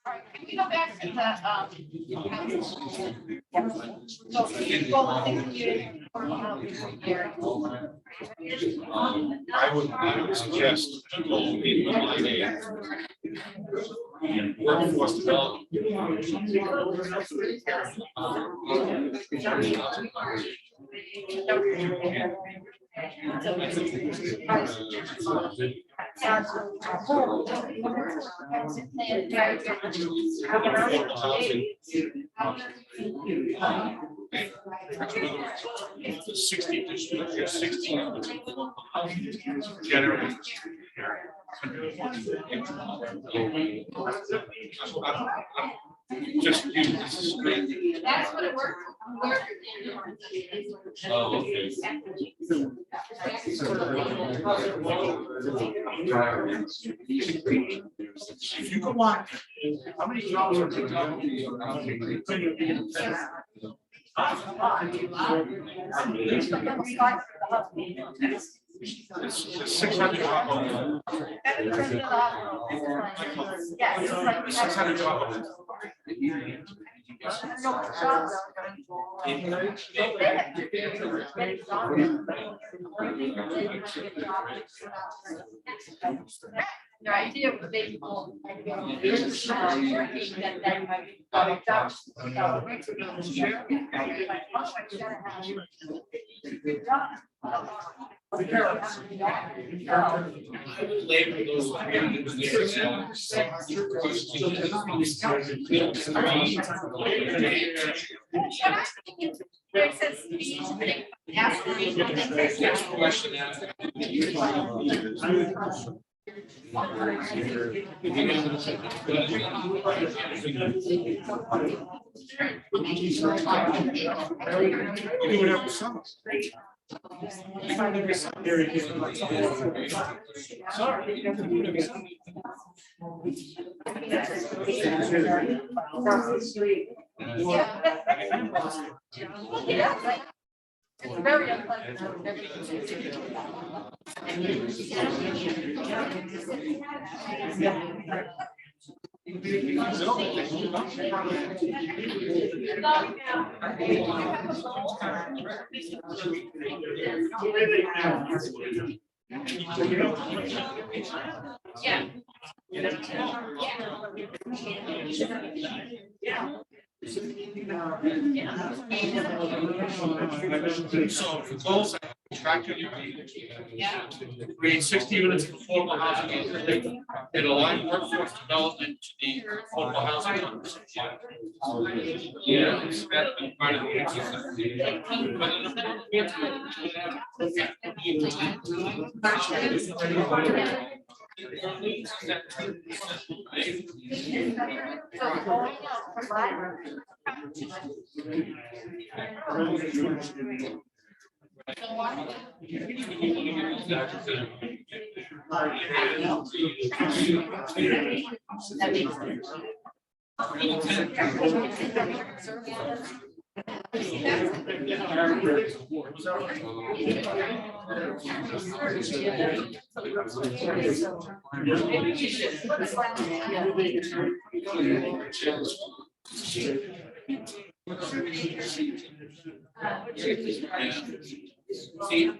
All right, can we go back to the, I would suggest. And workforce development. Just use this. that's what it works. Oh, okay. If you go on, how many jobs are it's 600 jobs. Yes. 600 jobs. Their idea was they people. There's a speech, it's very unpleasant. Yeah. So for goals, tractor, create 60 units of affordable housing annually, and align workforce development to the affordable housing. Yeah, that's been part of the exercise. See,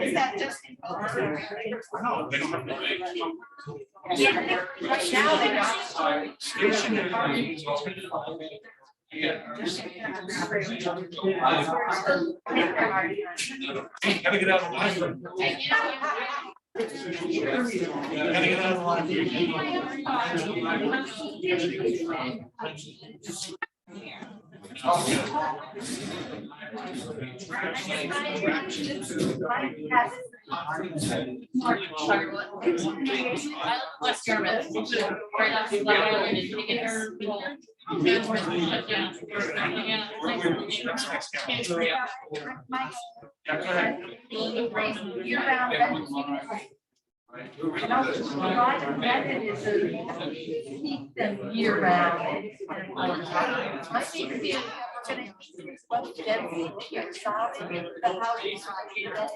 Is that just? No, they don't have to. Right now they don't. Stationary. Gotta get out of line. Gotta get out of West Yarmouth, right off the line, and you get her. Keep them year round. I think we're gonna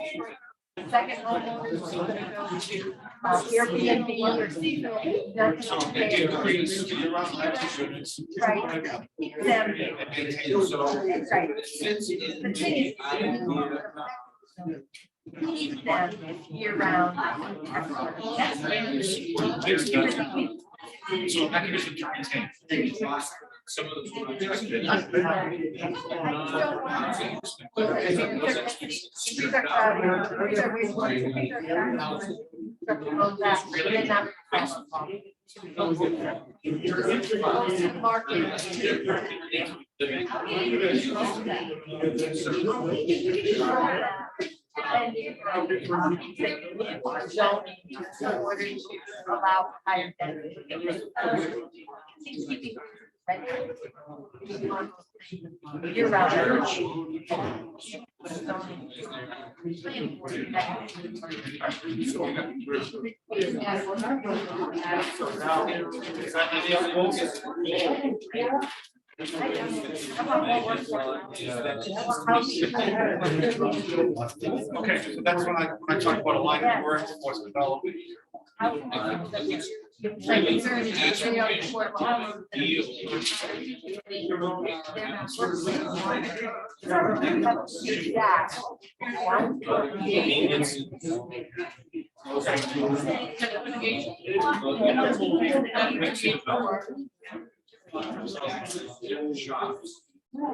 second homeowners are gonna go to Airbnb or seasonal. Right. Keep them. Right. The thing is, keep them year round. So mechanism to contain. Some of those. And zoning in order to allow higher density. You're right. Okay, so that's when I talk about alignment of workforce development.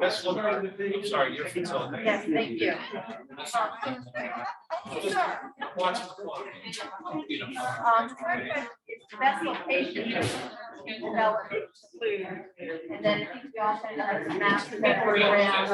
That's what, I'm sorry, you're. Yes, thank you. Watch the clock. Best location. Development, food, and then I think we also have some maps that were around.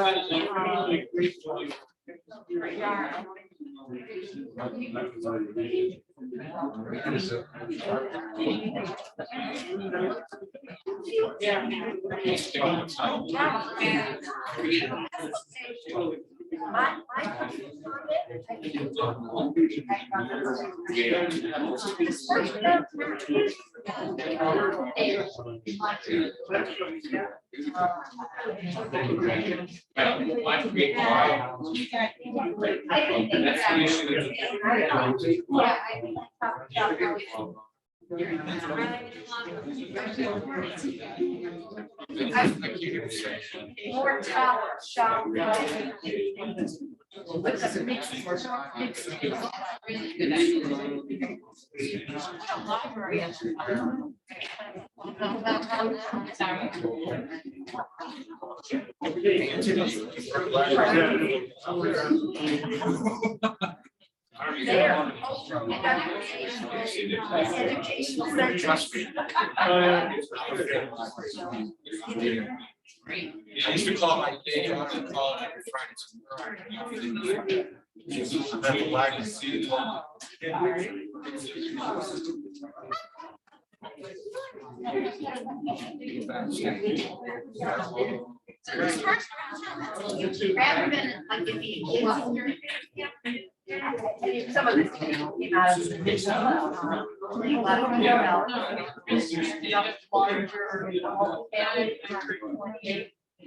More towers, shop. I used to call my day job and call it every Friday. That's the largest city. Rather than like if you. Some of this came out of the larger.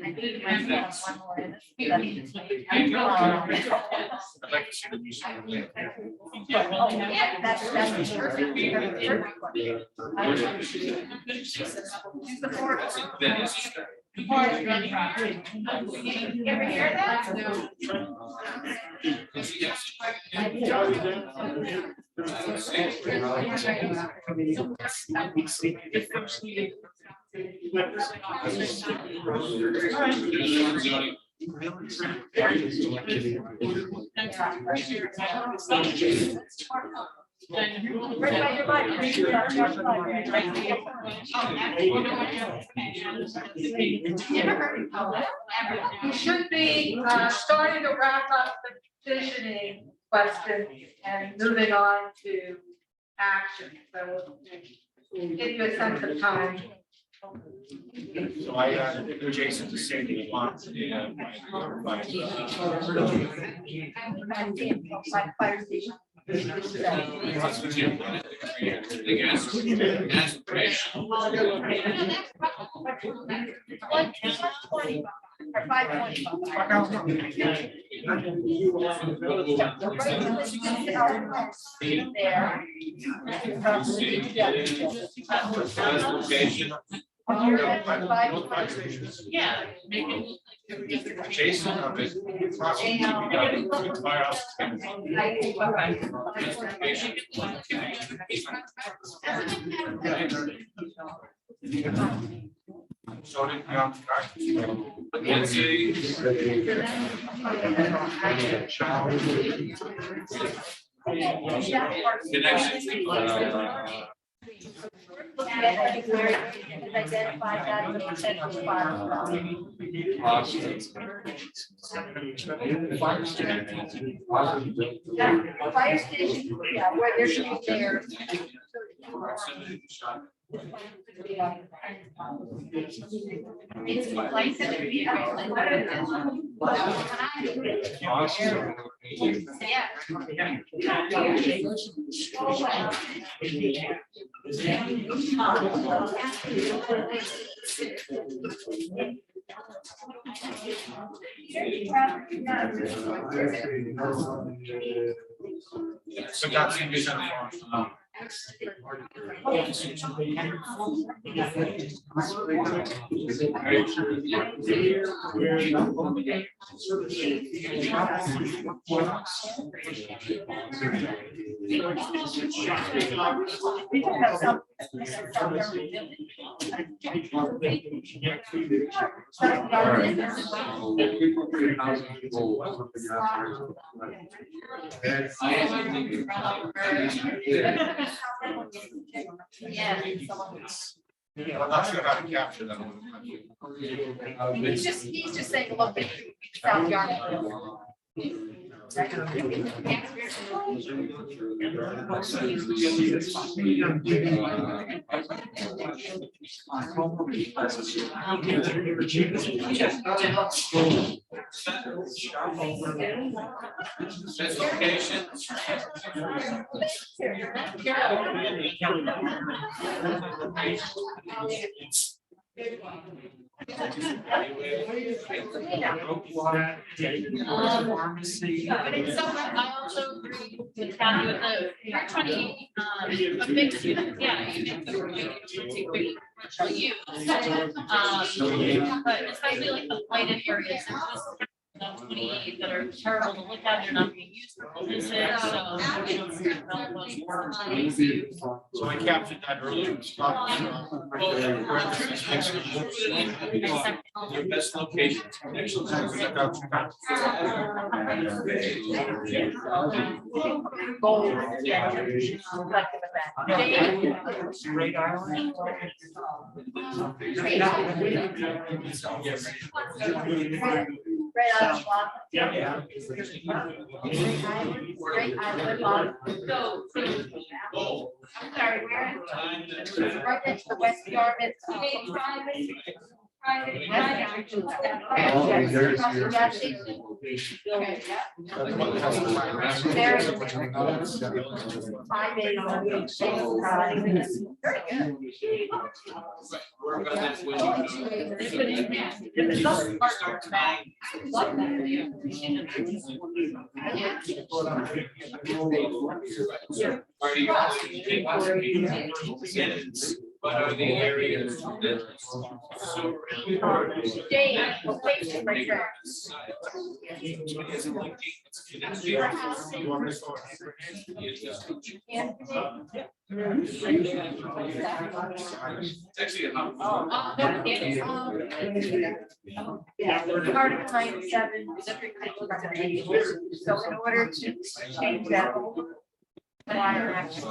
I think I have one more in the- I'd like to see the museum. Oh, yeah, that's perfect. Use the board. You ever hear that? We should be starting to wrap up the visioning question and moving on to action. So we'll give you a sense of time. So I Jason to say the response. Fire station. Or 525. Yeah, make it. Jason of his. Firehouse. So did Yarmouth Gardens. Let's see. Looking at where it has identified that as a potential spot. Fire station, yeah, where there's no there. It's a place that would be actually. So that's gonna be something. Yeah. I'm not sure how to capture that. He's just saying, look at South Yarmouth. Best location. But it's somewhere, I also agree with Kathy with the 420, a big student, yeah, you can go to commercial use. But especially like the lighted areas, there's just 28 that are terrible to look at, they're not being used for businesses, so. So I captured that earlier. Your best location. Great Island. Right on the block. Yeah. Great Island Bottom. I'm sorry, where? Right next to the West Yarmouth. Gas station. Okay, yeah. Very good. 5 days a week. Very good. Work on that when you what are the areas that? Jane, location right there. Actually, Yeah, Article 97, so in order to change that. Wire action.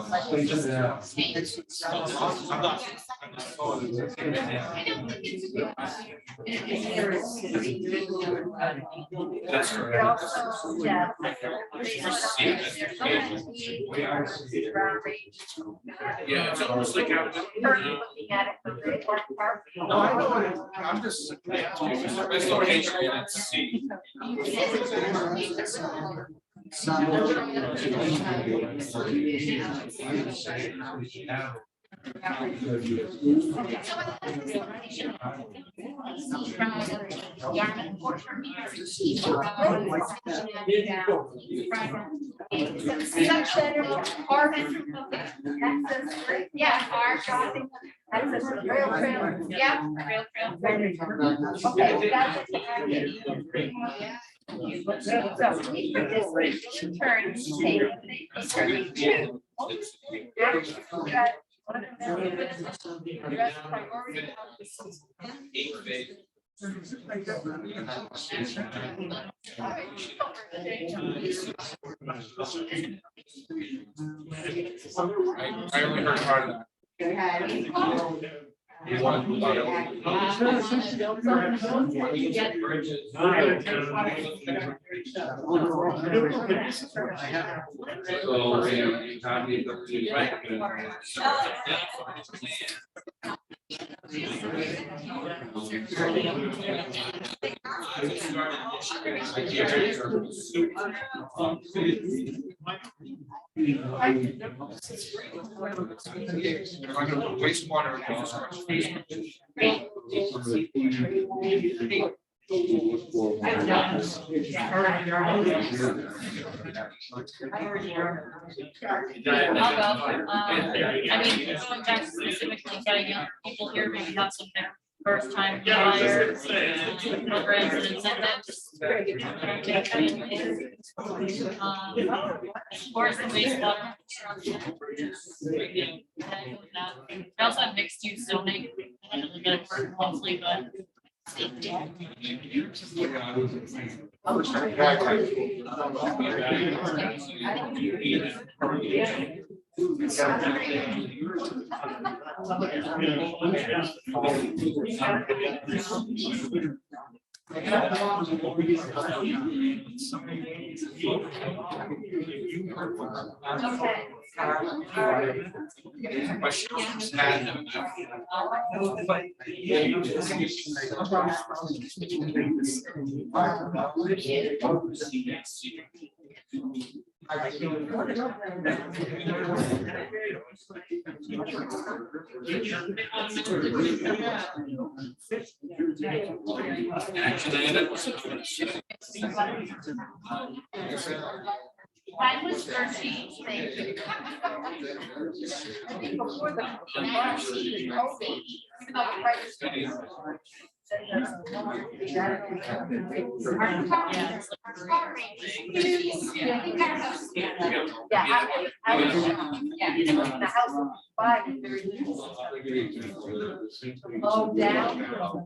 That's correct. Yeah. Yeah, it's almost like I was. Looking at it from the park. No, I know it. I'm just. Best location, let's see. Yeah, our shopping. Access to the rail trail. Yeah, rail trail. Okay, that's it. So this turn, take 32. I only heard part of that. You want to move on? Wastewater. I'll go. I mean, going back specifically, getting young people here, maybe have some first time buyers, programs and incentives. Of course, the wastewater. I also have mixed use zoning. I don't really get it for monthly, but. Mine was 13. Thank you. I think before the oh, down.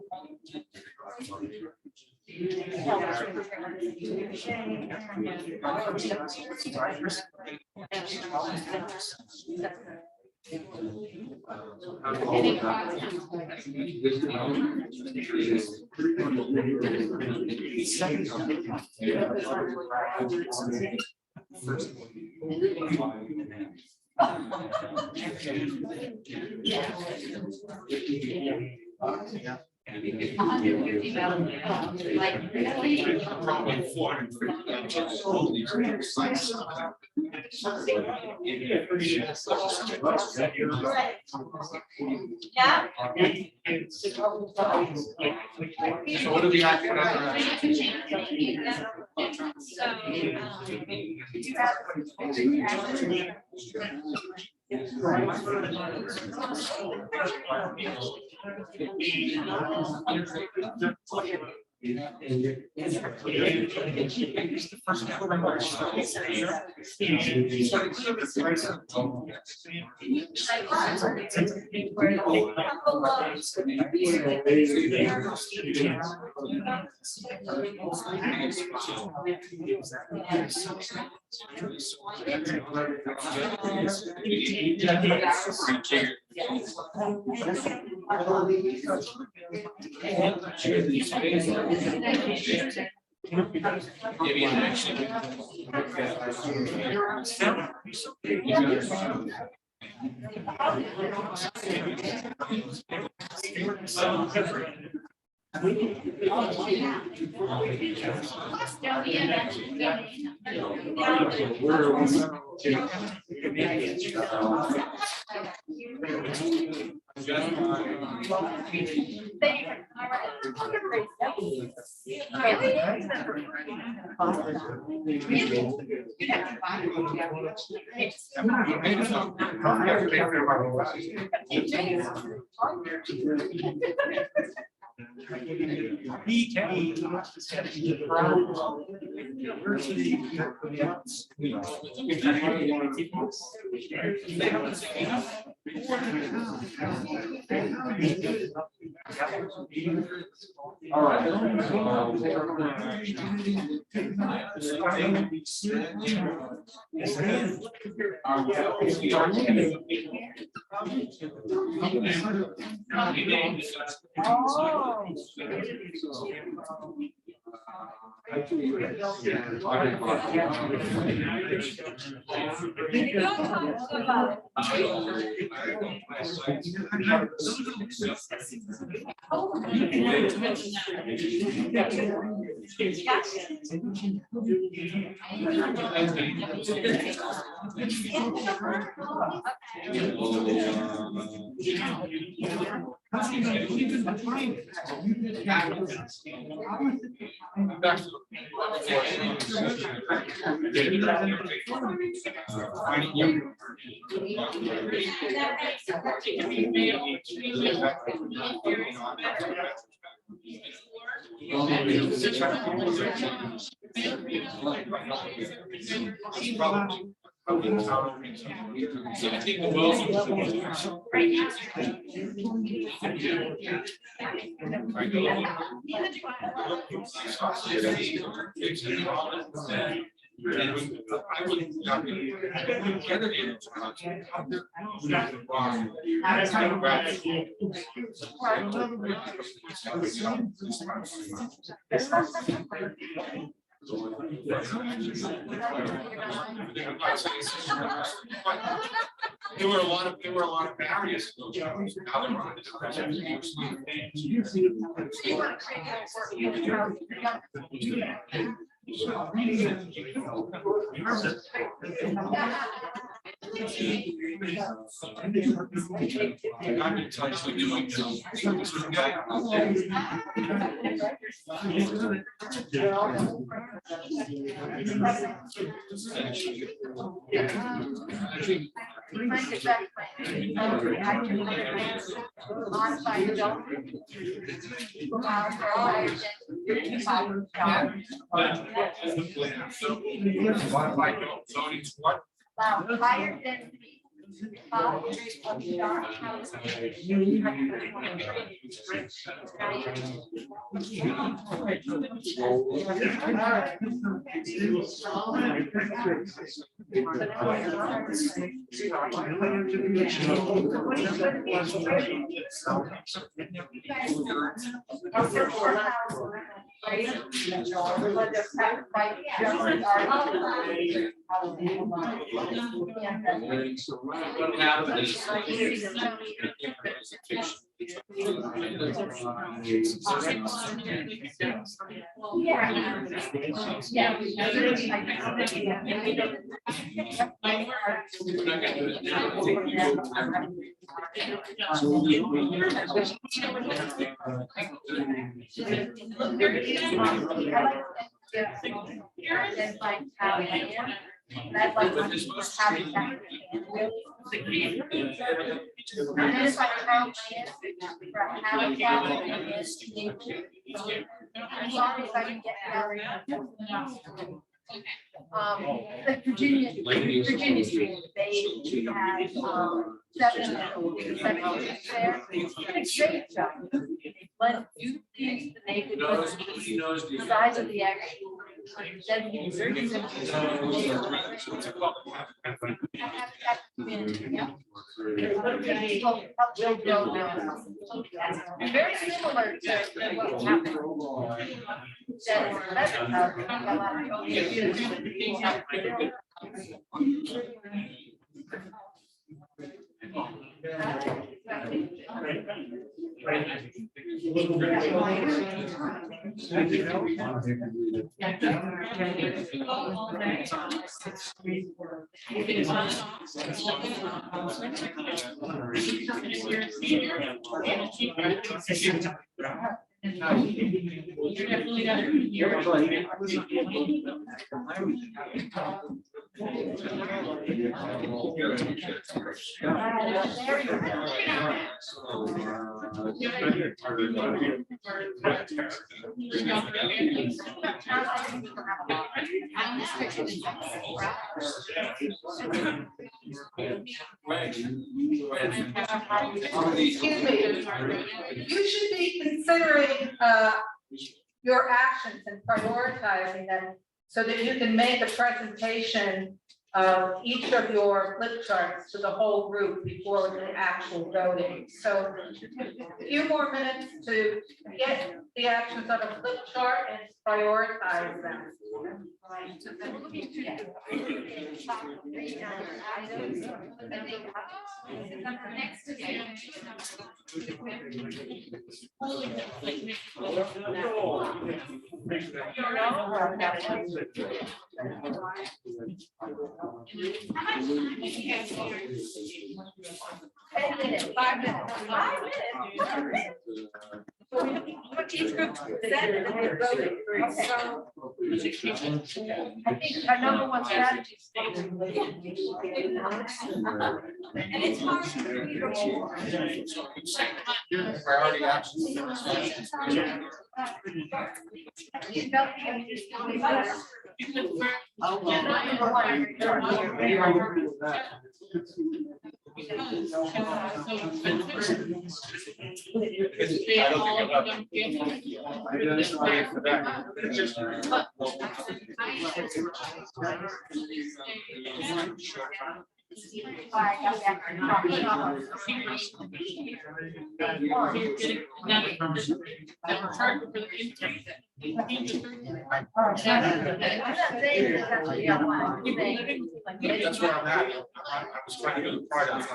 Yeah. So what do we have? All right. There were a lot of barriers. Modify development. Allow for higher density, fiber towers. Allow higher density. That's like like Virginia Street, they have, 7 there. It's great job. But you use the neighborhood, the size of the actual. Very similar to what's happening. Excuse me, you should be considering your actions and prioritizing them so that you can make a presentation of each of your flip charts to the whole group before the actual voting. So a few more minutes to get the actions on a flip chart and prioritize them. I think our number one strategy is. And it's hard to. Priority actions. That's where I'm at. I was trying to do the part of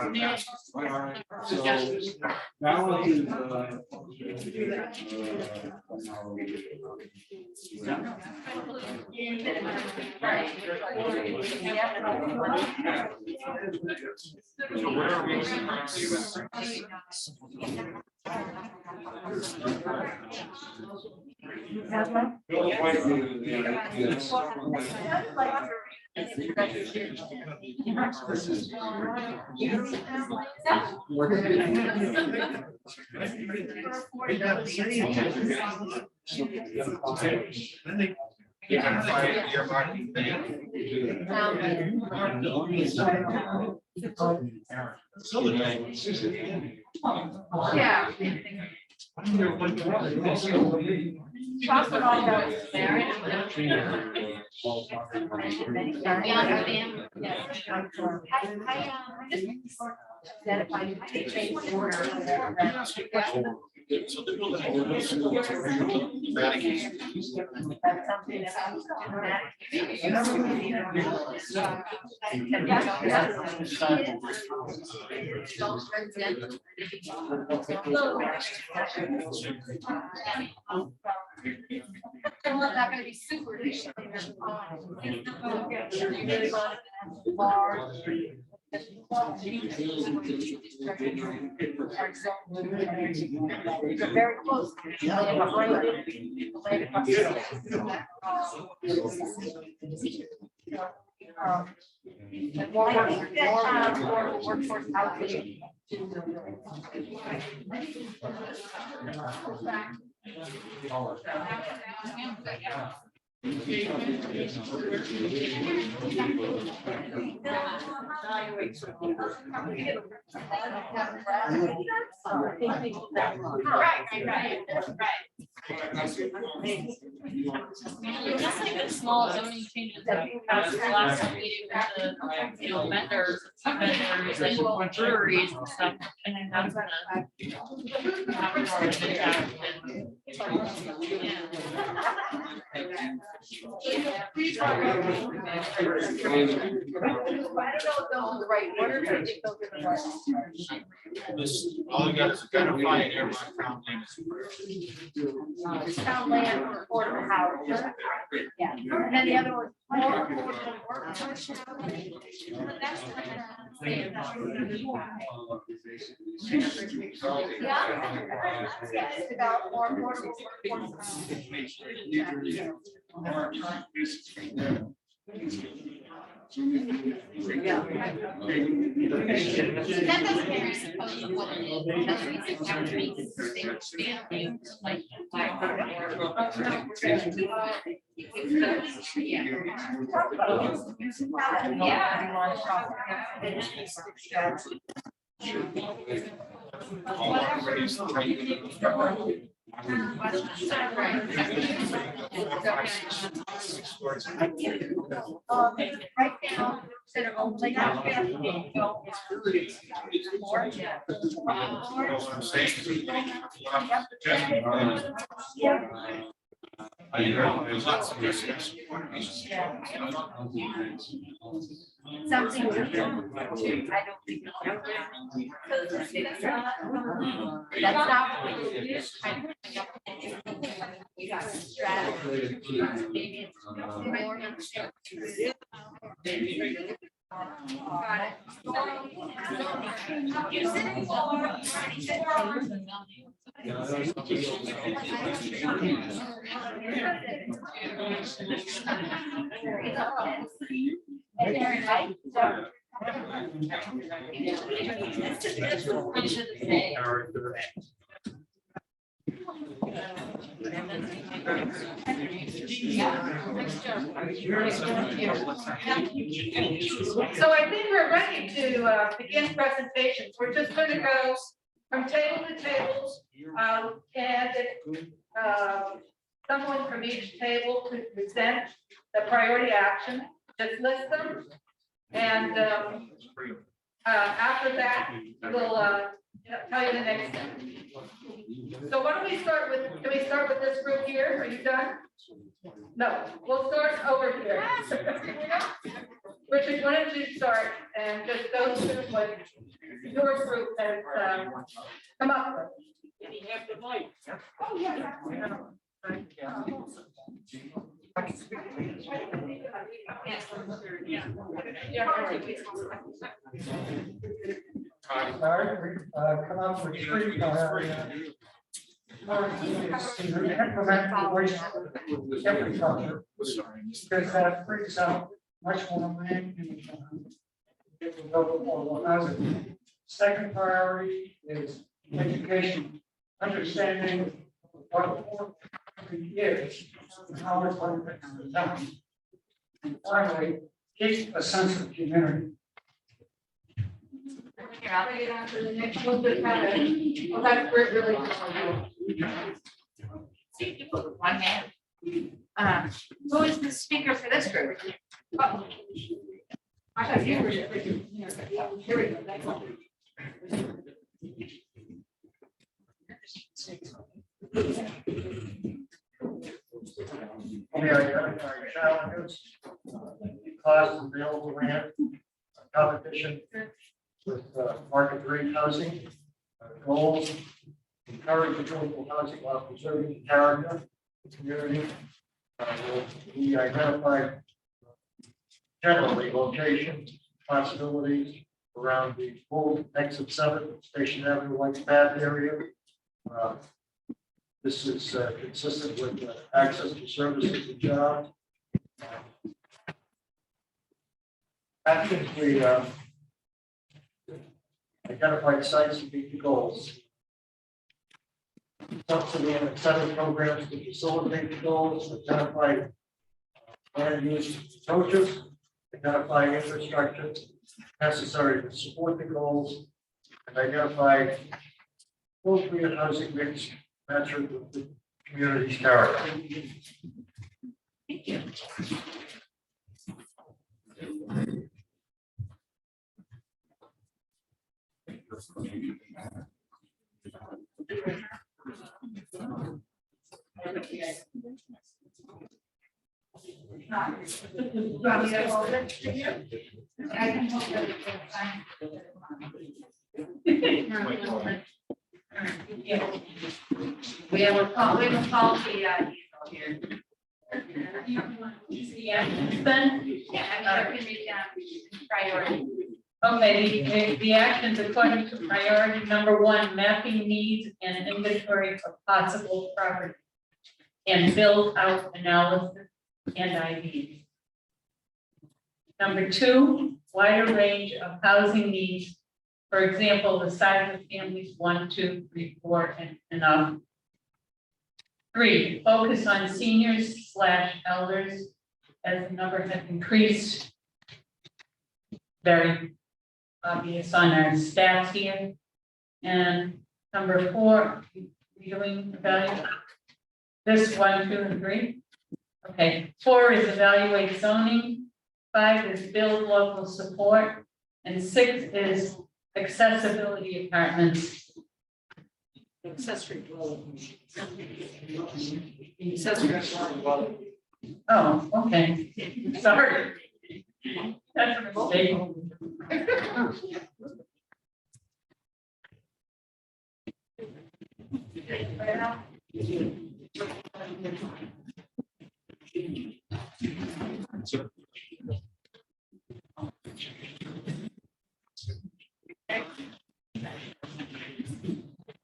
So where are we? You can find your marketing thing. Yeah. So the building. That's something They're not gonna be super. Very close. And more workforce allocation. Just like the small zoning changes that we passed the last meeting with the, vendors and breweries and stuff, and then that's gonna have more of an impact than. I don't know if those are the right order, but I think those are the right. This, all you got is identify an airline town name. Town land or affordable housing. Yeah, and then the other one, more affordable workforce. Yeah. It's about more affordable workforce. That doesn't presuppose what it is. That's Right now, instead of only now. More, yeah. There's lots of discussion. Something different. I don't think. That's not what it is. We got strategy. Maybe it's more. Got it. You said So I think we're ready to begin presentations. We're just going to go from table to tables. And someone from each table to present the priority action, just list them. And after that, we'll tell you the next step. So why don't we start with, can we start with this group here? Are you done? No, we'll start over here. Richard, why don't you start and just go through what your group has come up with? Oh, yeah. Come up with three priorities. Implement the waste infrastructure, because that frees up much more land. It will go for housing. Second priority is education, understanding what is and how it's going to be done. And finally, keep a sense of community. Bring it on to the next one, but well, that's where it really. One hand. Who is the speaker for this group? Oh. I thought you were. Here we go. Next one. We identify challenges, costs of available land, competition with market rate housing, goals, encourage affordable housing while preserving the character of the community. We identify generally location, possibilities around the full exit 7 Station Avenue, White Path area. This is consistent with access to services and jobs. Actions we identified sites to meet the goals. Subsidy and incentive programs to facilitate the goals, identify land use approaches, identify infrastructure necessary to support the goals, and identify appropriate housing mix measured with the community's character. Thank you. We have a policy here. Priority. Okay, the actions according to priority number 1, mapping needs and inventory of possible property. And build out analysis and IDs. Number two, wider range of housing needs. For example, the size of families 1, 2, 3, 4, and up. 3, focus on seniors/elders as the number has increased. Very obvious on our stats here. And number 4, we doing evaluate this 1, 2, and 3. Okay, 4 is evaluate zoning, 5 is build local support, and 6 is accessibility apartments. Accessory dwelling. Accessory dwelling. Oh, okay, sorry. That's a mistake.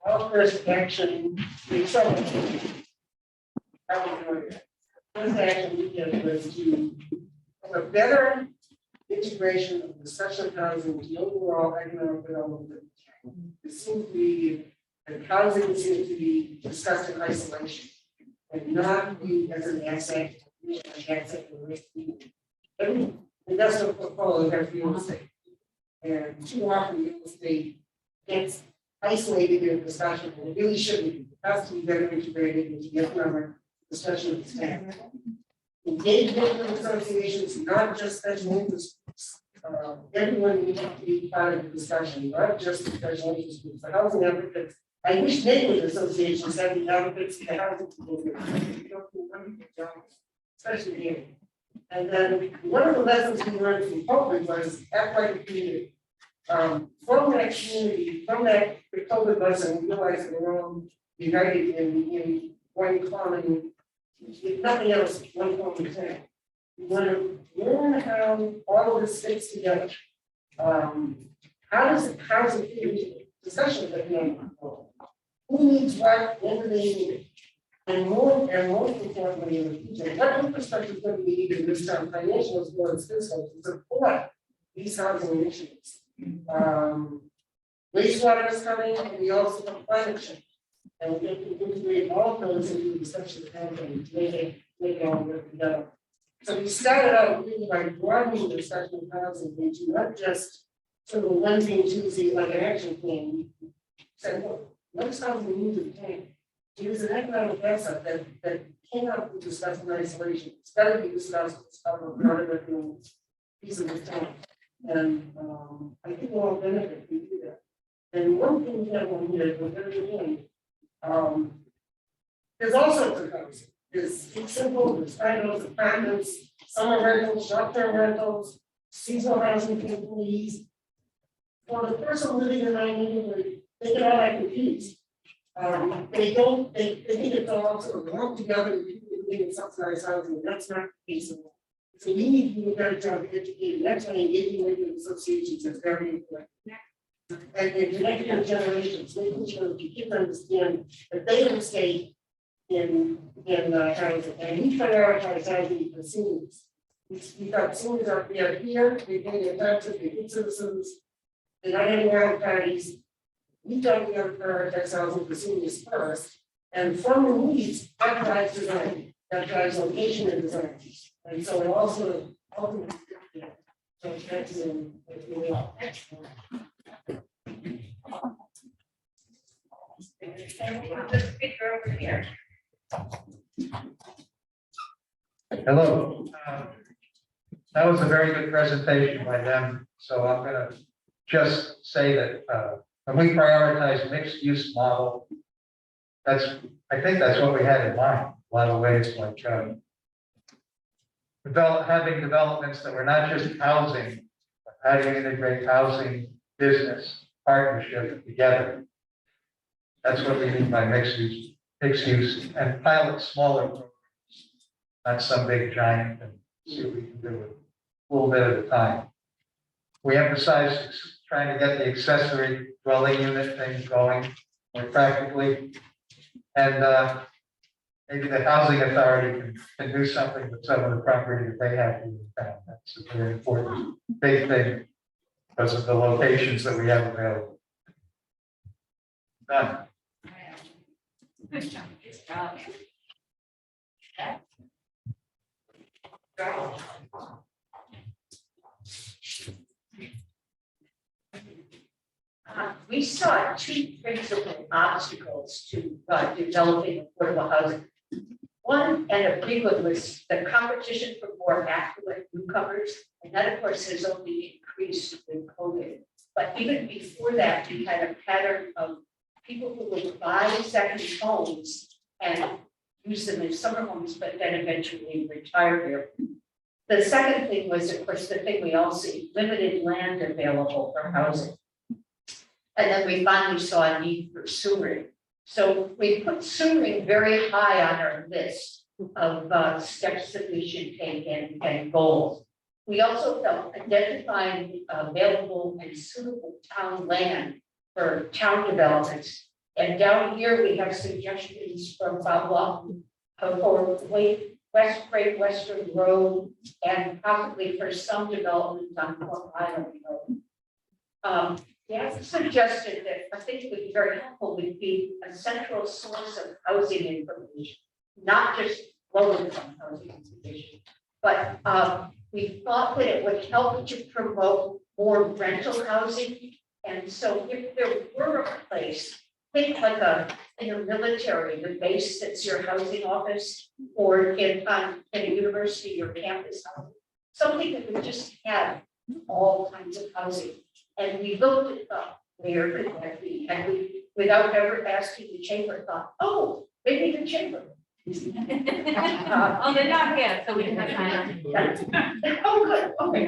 Our first action, first action we did was to have a better integration of the special housing with the overall economic development. It seems to be, that housing seems to be discussed in isolation and not viewed as an asset, for the people. Every industrial portfolio has real estate. And too often real estate gets isolated in discussion, and it really shouldn't be. It has to be better integrated into the economic discussion of the town. Engagement with associations, not just special interest groups. Everyone needs to be part of the discussion, not just the special interest groups. The housing advocates, I wish neighborhood associations had the advocates of the housing community. Especially here. And then one of the lessons we learned from COVID was act like a community. From that community, from that COVID lesson, we realized that we're all united in one common, if nothing else, one common thing. We want to learn how all of this fits together. How does it fit into the discussion that we have? Who needs what, when do they need it? And most importantly, in the future, what infrastructure is going to be needed in this town, financial as well as fiscal, to support these housing initiatives. Wastewater is coming, and we also have climate change. And we have to integrate all of those into the discussion of housing to make it all work together. So we started out really by broadening the discussion of housing into not just sort of a Wednesday and Tuesday like an action plan. We said, look, what's housing need to be? It is an economic asset that cannot be discussed in isolation. It's got to be discussed as part of a piece of the town. And I think we'll all benefit from do that. And one thing we have on here is we're very beginning. There's all sorts of housing. There's simple, there's condos, apartments, summer rentals, short-term rentals, seasonal housing for employees. For the person living in my neighborhood, they get all that confused. They think it's all sort of lumped together with people living in subsidized housing, and that's not the case. So we need to do a better job of educating. That's why engaging with associations is very important. And connecting with generations, making sure that people understand that they have a stake in housing, and we prioritize housing for seniors. We've got seniors out there here, they pay their taxes, they're good citizens, they're not any wild parties. We don't prioritize housing for seniors first, and from the needs, that drives design, that drives location and design. And so it also ultimately, so that's really all. Hello. That was a very good presentation by them. So I'm going to just say that when we prioritize mixed use model, I think that's what we had in mind. A lot of ways like having developments that were not just housing, but how do you integrate housing, business, partnership together? That's what we mean by mixed use, and pilot smaller programs, not some big giant, and see what we can do with a little bit at a time. We emphasize trying to get the accessory dwelling unit thing going more practically. And maybe the housing authority can do something with some of the property that they have in town. That's a very important, big thing because of the locations that we have available. Done. Good job. We saw two principal obstacles to developing affordable housing. One, and a big one, was the competition for more affluent newcomers, and that, of course, has only increased with COVID. But even before that, we had a pattern of people who would buy second homes and use them as summer homes, but then eventually retire there. The second thing was, of course, the thing we all see, limited land available for housing. And then we finally saw a need for sewering. So we put sewering very high on our list of steps that we should take and goals. We also felt identifying available and suitable town land for town developments. And down here, we have suggestions from Bob for Great Western Road and possibly for some development on Cork Island Road. He has suggested that I think would be very helpful would be a central source of housing information, not just low income housing information. But we thought that it would help to promote more rental housing. And so if there were a place, think like in a military, the base that's your housing office, or in a university or campus housing, something that would just have all kinds of housing. And we looked it up, where could that be? And we, without ever asking the chamber, thought, oh, maybe the chamber. Oh, they're not here, so we can have time. Oh, good, okay.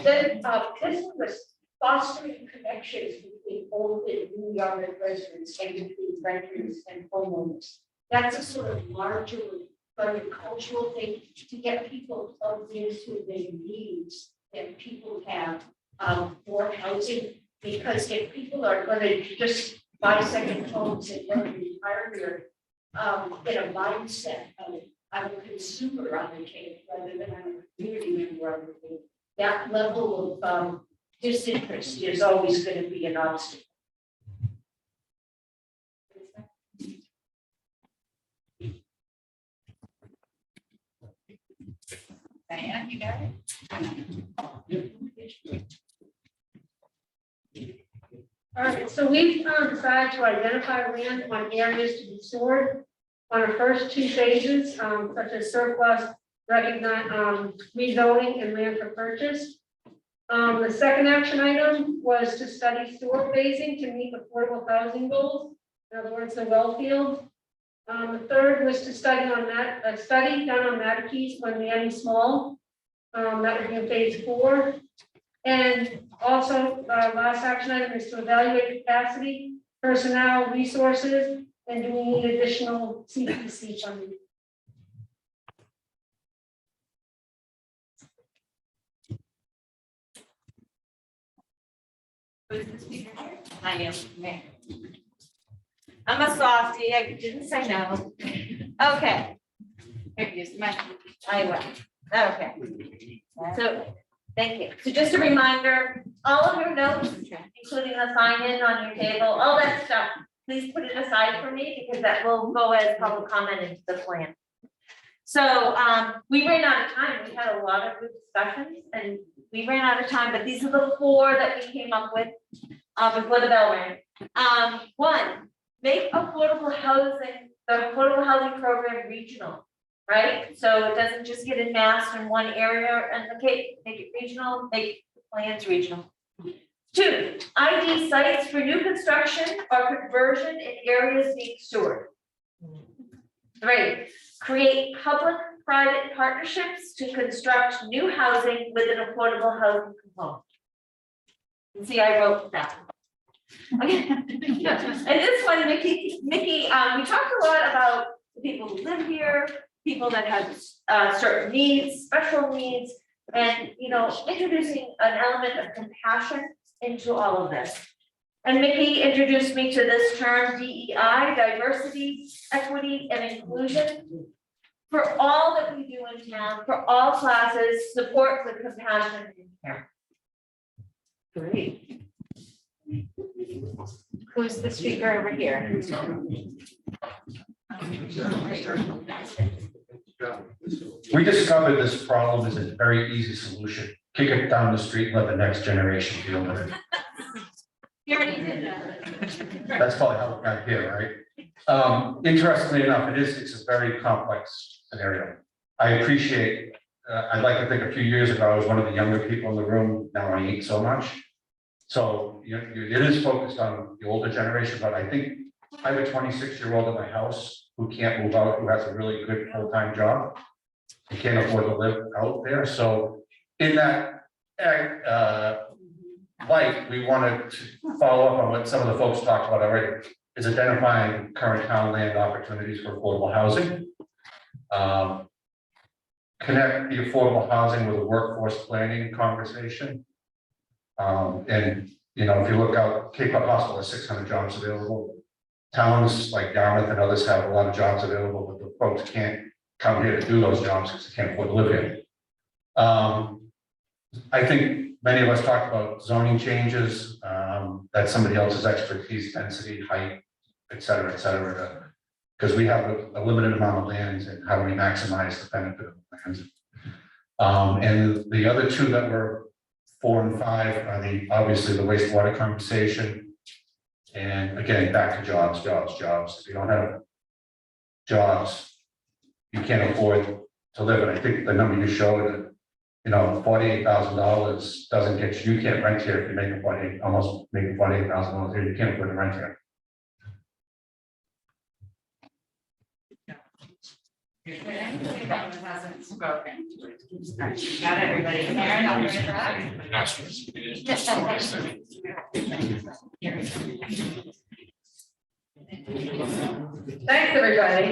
Then this one was fostering connections between old and new Yarmouth residents and between renters and homeowners. That's a sort of larger cultural thing to get people plugged into their needs that people have for housing. Because if people are going to just buy second homes and then retire here, in a mindset of I'm a consumer on the case rather than I'm a community member on the case, that level of disinterest is always going to be an obstacle. Diane, you got it? All right, so we've decided to identify land on areas to be stored on our first two phases, such as surplus, recognize, rezoning and land for purchase. The second action item was to study sewer phasing to meet affordable housing goals. In other words, the well field. The third was to study on that, a study done on Matakees when Manny Small. That would be in phase 4. And also, last action item is to evaluate capacity, personnel, resources, and do we need additional CPC funding? I am. I'm a softie, I didn't say no. Okay. Here's my, I will. Okay. So, thank you. So just a reminder, all of your notes, including the sign in on your table, all that stuff, please put it aside for me because that will go as public comment into the plan. So we ran out of time. We had a lot of good discussions and we ran out of time, but these are the 4 that we came up with before the bell rang. 1, make affordable housing, the affordable housing program regional. Right, so it doesn't just get amassed in one area and the Cape, make it regional, make the plans regional. 2, ID sites for new construction or conversion in areas being sewered. 3, create public-private partnerships to construct new housing with an affordable housing component. See, I wrote that. Okay. And this one, Mickey, we talked a lot about the people who live here, people that have certain needs, special needs, and introducing an element of compassion into all of this. And Mickey introduced me to this term DEI, diversity, equity, and inclusion. For all that we do in town, for all classes, support with compassion and care. Great. Who's the speaker over here? We discovered this problem is a very easy solution. Kick it down the street, let the next generation deal with it. You already did that. That's probably how we got here, right? Interestingly enough, it's a very complex scenario. I appreciate, I'd like to think a few years ago, I was one of the younger people in the room. Now I eat so much. So it is focused on the older generation, but I think I have a 26-year-old at my house who can't move out, who has a really good full-time job. He can't afford to live out there. So in that light, we wanted to follow up on what some of the folks talked about already, is identifying current town land opportunities for affordable housing. Connect the affordable housing with a workforce planning conversation. And, you know, if you look out, Cape Cod Hospital has 600 jobs available. Towns like Yarmouth and others have a lot of jobs available, but the folks can't come here to do those jobs because they can't afford to live here. I think many of us talked about zoning changes, that's somebody else's expertise, density, height, et cetera, because we have a limited amount of lands and how do we maximize the benefit of the lands. And the other two that were 4 and 5 are obviously the wastewater conversation. And again, back to jobs. If you don't have jobs, you can't afford to live. And I think the number you showed, that, you know, $48,000 doesn't get you can't rent here if you make almost making $48,000 here. You can't afford to rent here. Hasn't spoken. Got everybody. Karen, Thanks, everybody.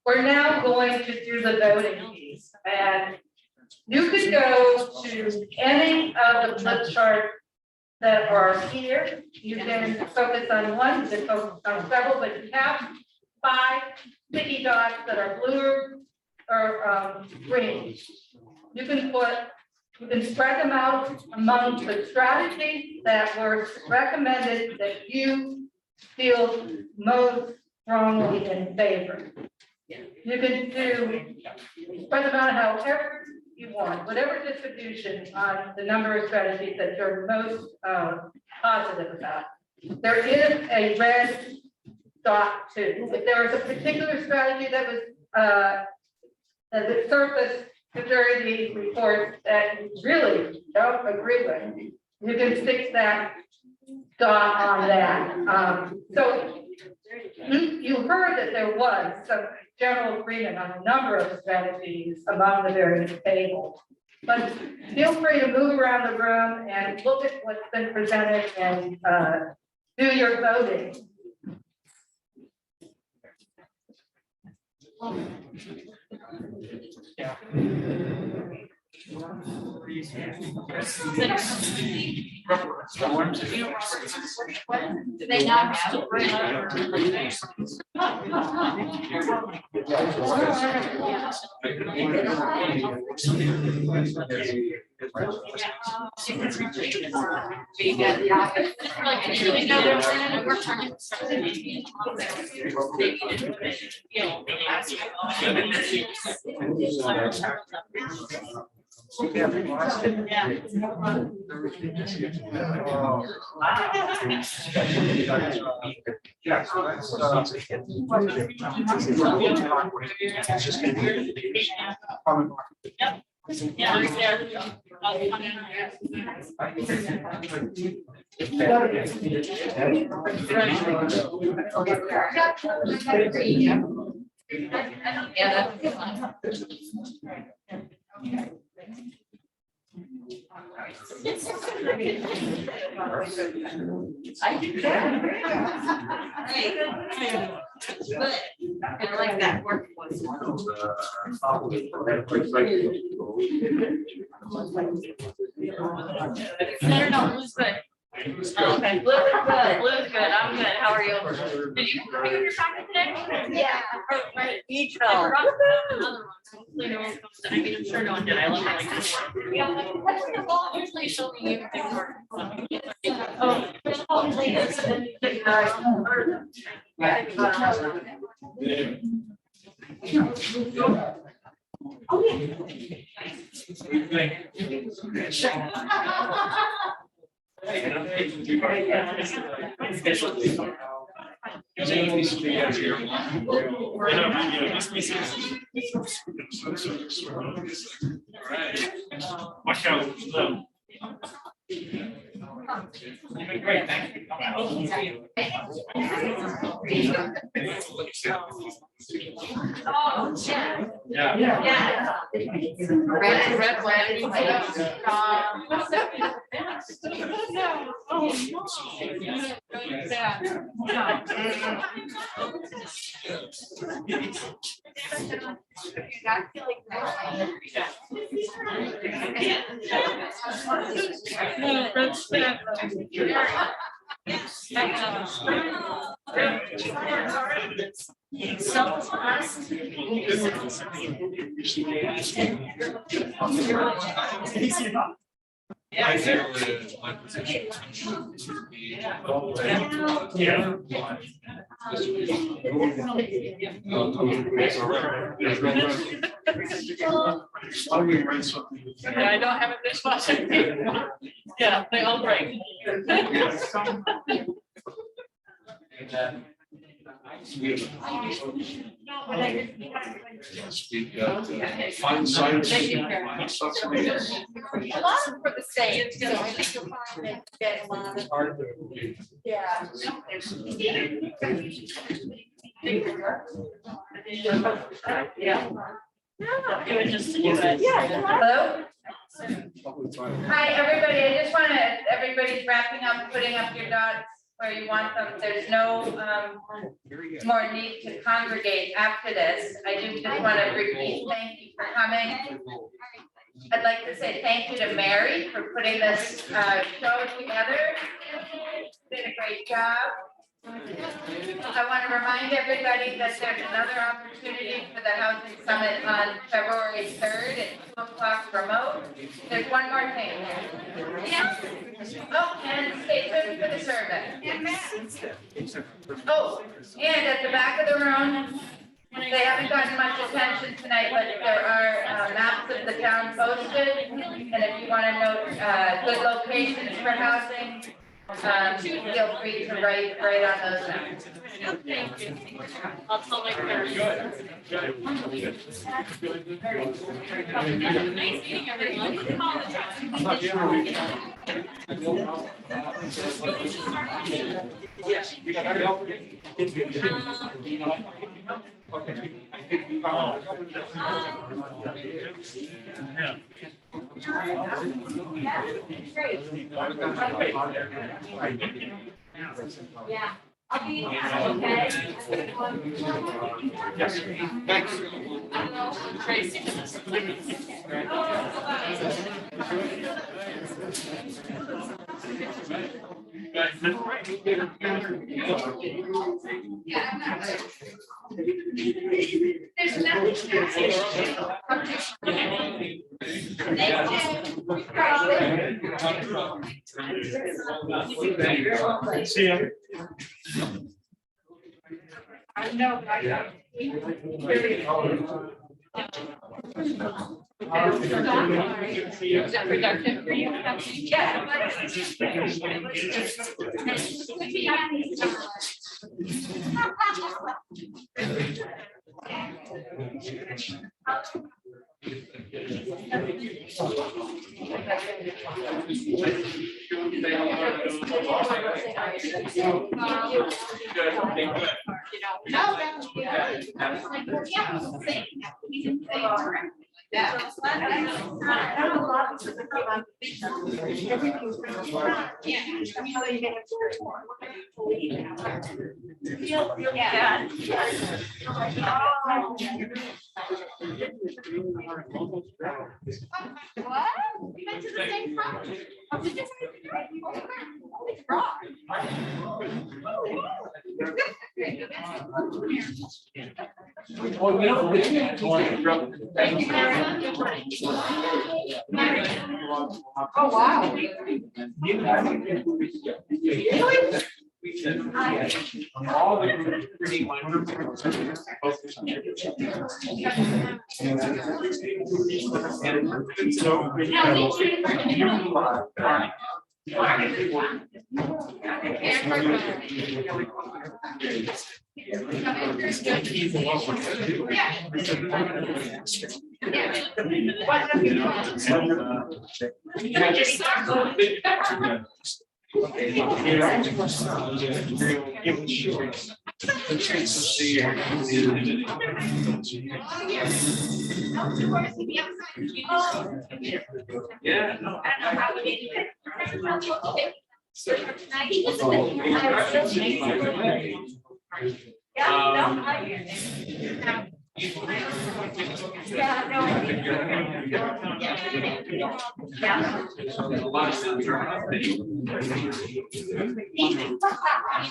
We're now going to do the voting piece, and you could go to any of the flip charts that are here. You can focus on one, you can focus on several, but you have 5 sticky dots that are blue or green. You can spread them out among the strategies that were recommended that you feel most strongly in favor. You can spread them out however you want, whatever distribution on the number of strategies that you're most positive about. There is a red dot too. If there was a particular strategy that was that surfaced during these reports that you really don't agree with, you can stick that dot on that. So you heard that there was some general agreement on a number of strategies among the various tables. But feel free to move around the room and look at what's been presented and do your voting. Do they not have? I like that workforce. No, it was good. Okay, Blue is good, Blue's good, I'm good, how are you? Did you pick up your packet today? Yeah. Right. Beach I ball. forgot another one, so hopefully no one comes, I mean, I'm sure no one did, I left it like this. Usually it's only you do work. Oh. Watch out. Great, thank you. Oh, yeah. Yeah. Red wine. I think my position. Yeah. I don't have a dishwasher. Yeah, they all break. Fine sites. Thank you. A lot of them for the same, so I think you'll find that get a lot of, yeah. Yeah. It was just to do it. Hello? Hi, everybody. I just want to, everybody's wrapping up, putting up your dots where you want them. There's no more need to congregate after this. I do just want to repeat, thank you for coming. I'd like to say thank you to Mary for putting this show together. Did a great job. I want to remind everybody that there's another opportunity for the Housing Summit on February 3rd at 2 o'clock remote. There's one more thing. Oh, and stay tuned for the survey. Oh, and at the back of the room, they haven't gotten much attention tonight, but there are maps of the town posted. And if you want to note good locations for housing, feel free to write on those maps. Thank you. I'll tell my parents. Nice meeting everyone. Yeah. I'll be, okay. Yes, thanks. I don't know, Tracy. There's nothing. See ya. I know, Is that productive for you? Yeah. Yeah. What? We went to the same college. Oh, we just- Holy rock. Thank you very much. Oh, wow. All the pretty Yeah.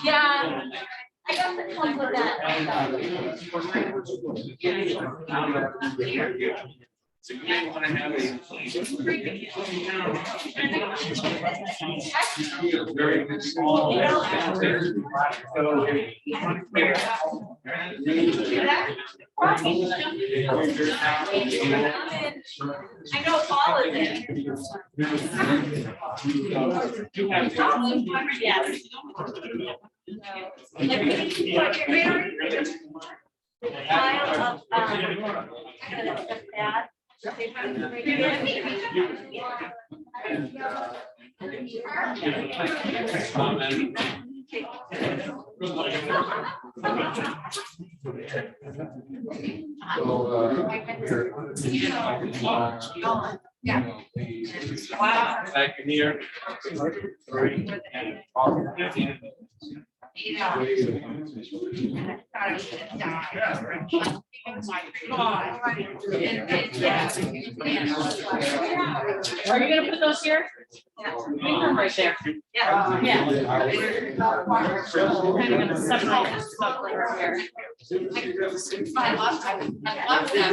Yeah. I got the club with that. So you may want to have a. Very small. I know Paul is in. Pile of, that. Back in here. Are you gonna put those here? Right there. Yeah. Yeah. I'm gonna separate this stuff over here. I love that.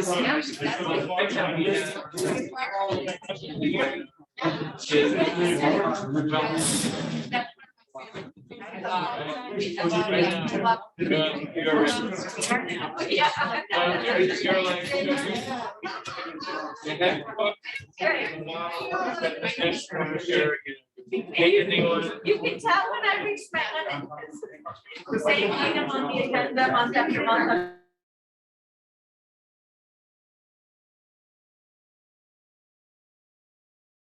You can tell when I reach my limit. Same item on the agenda, month after month.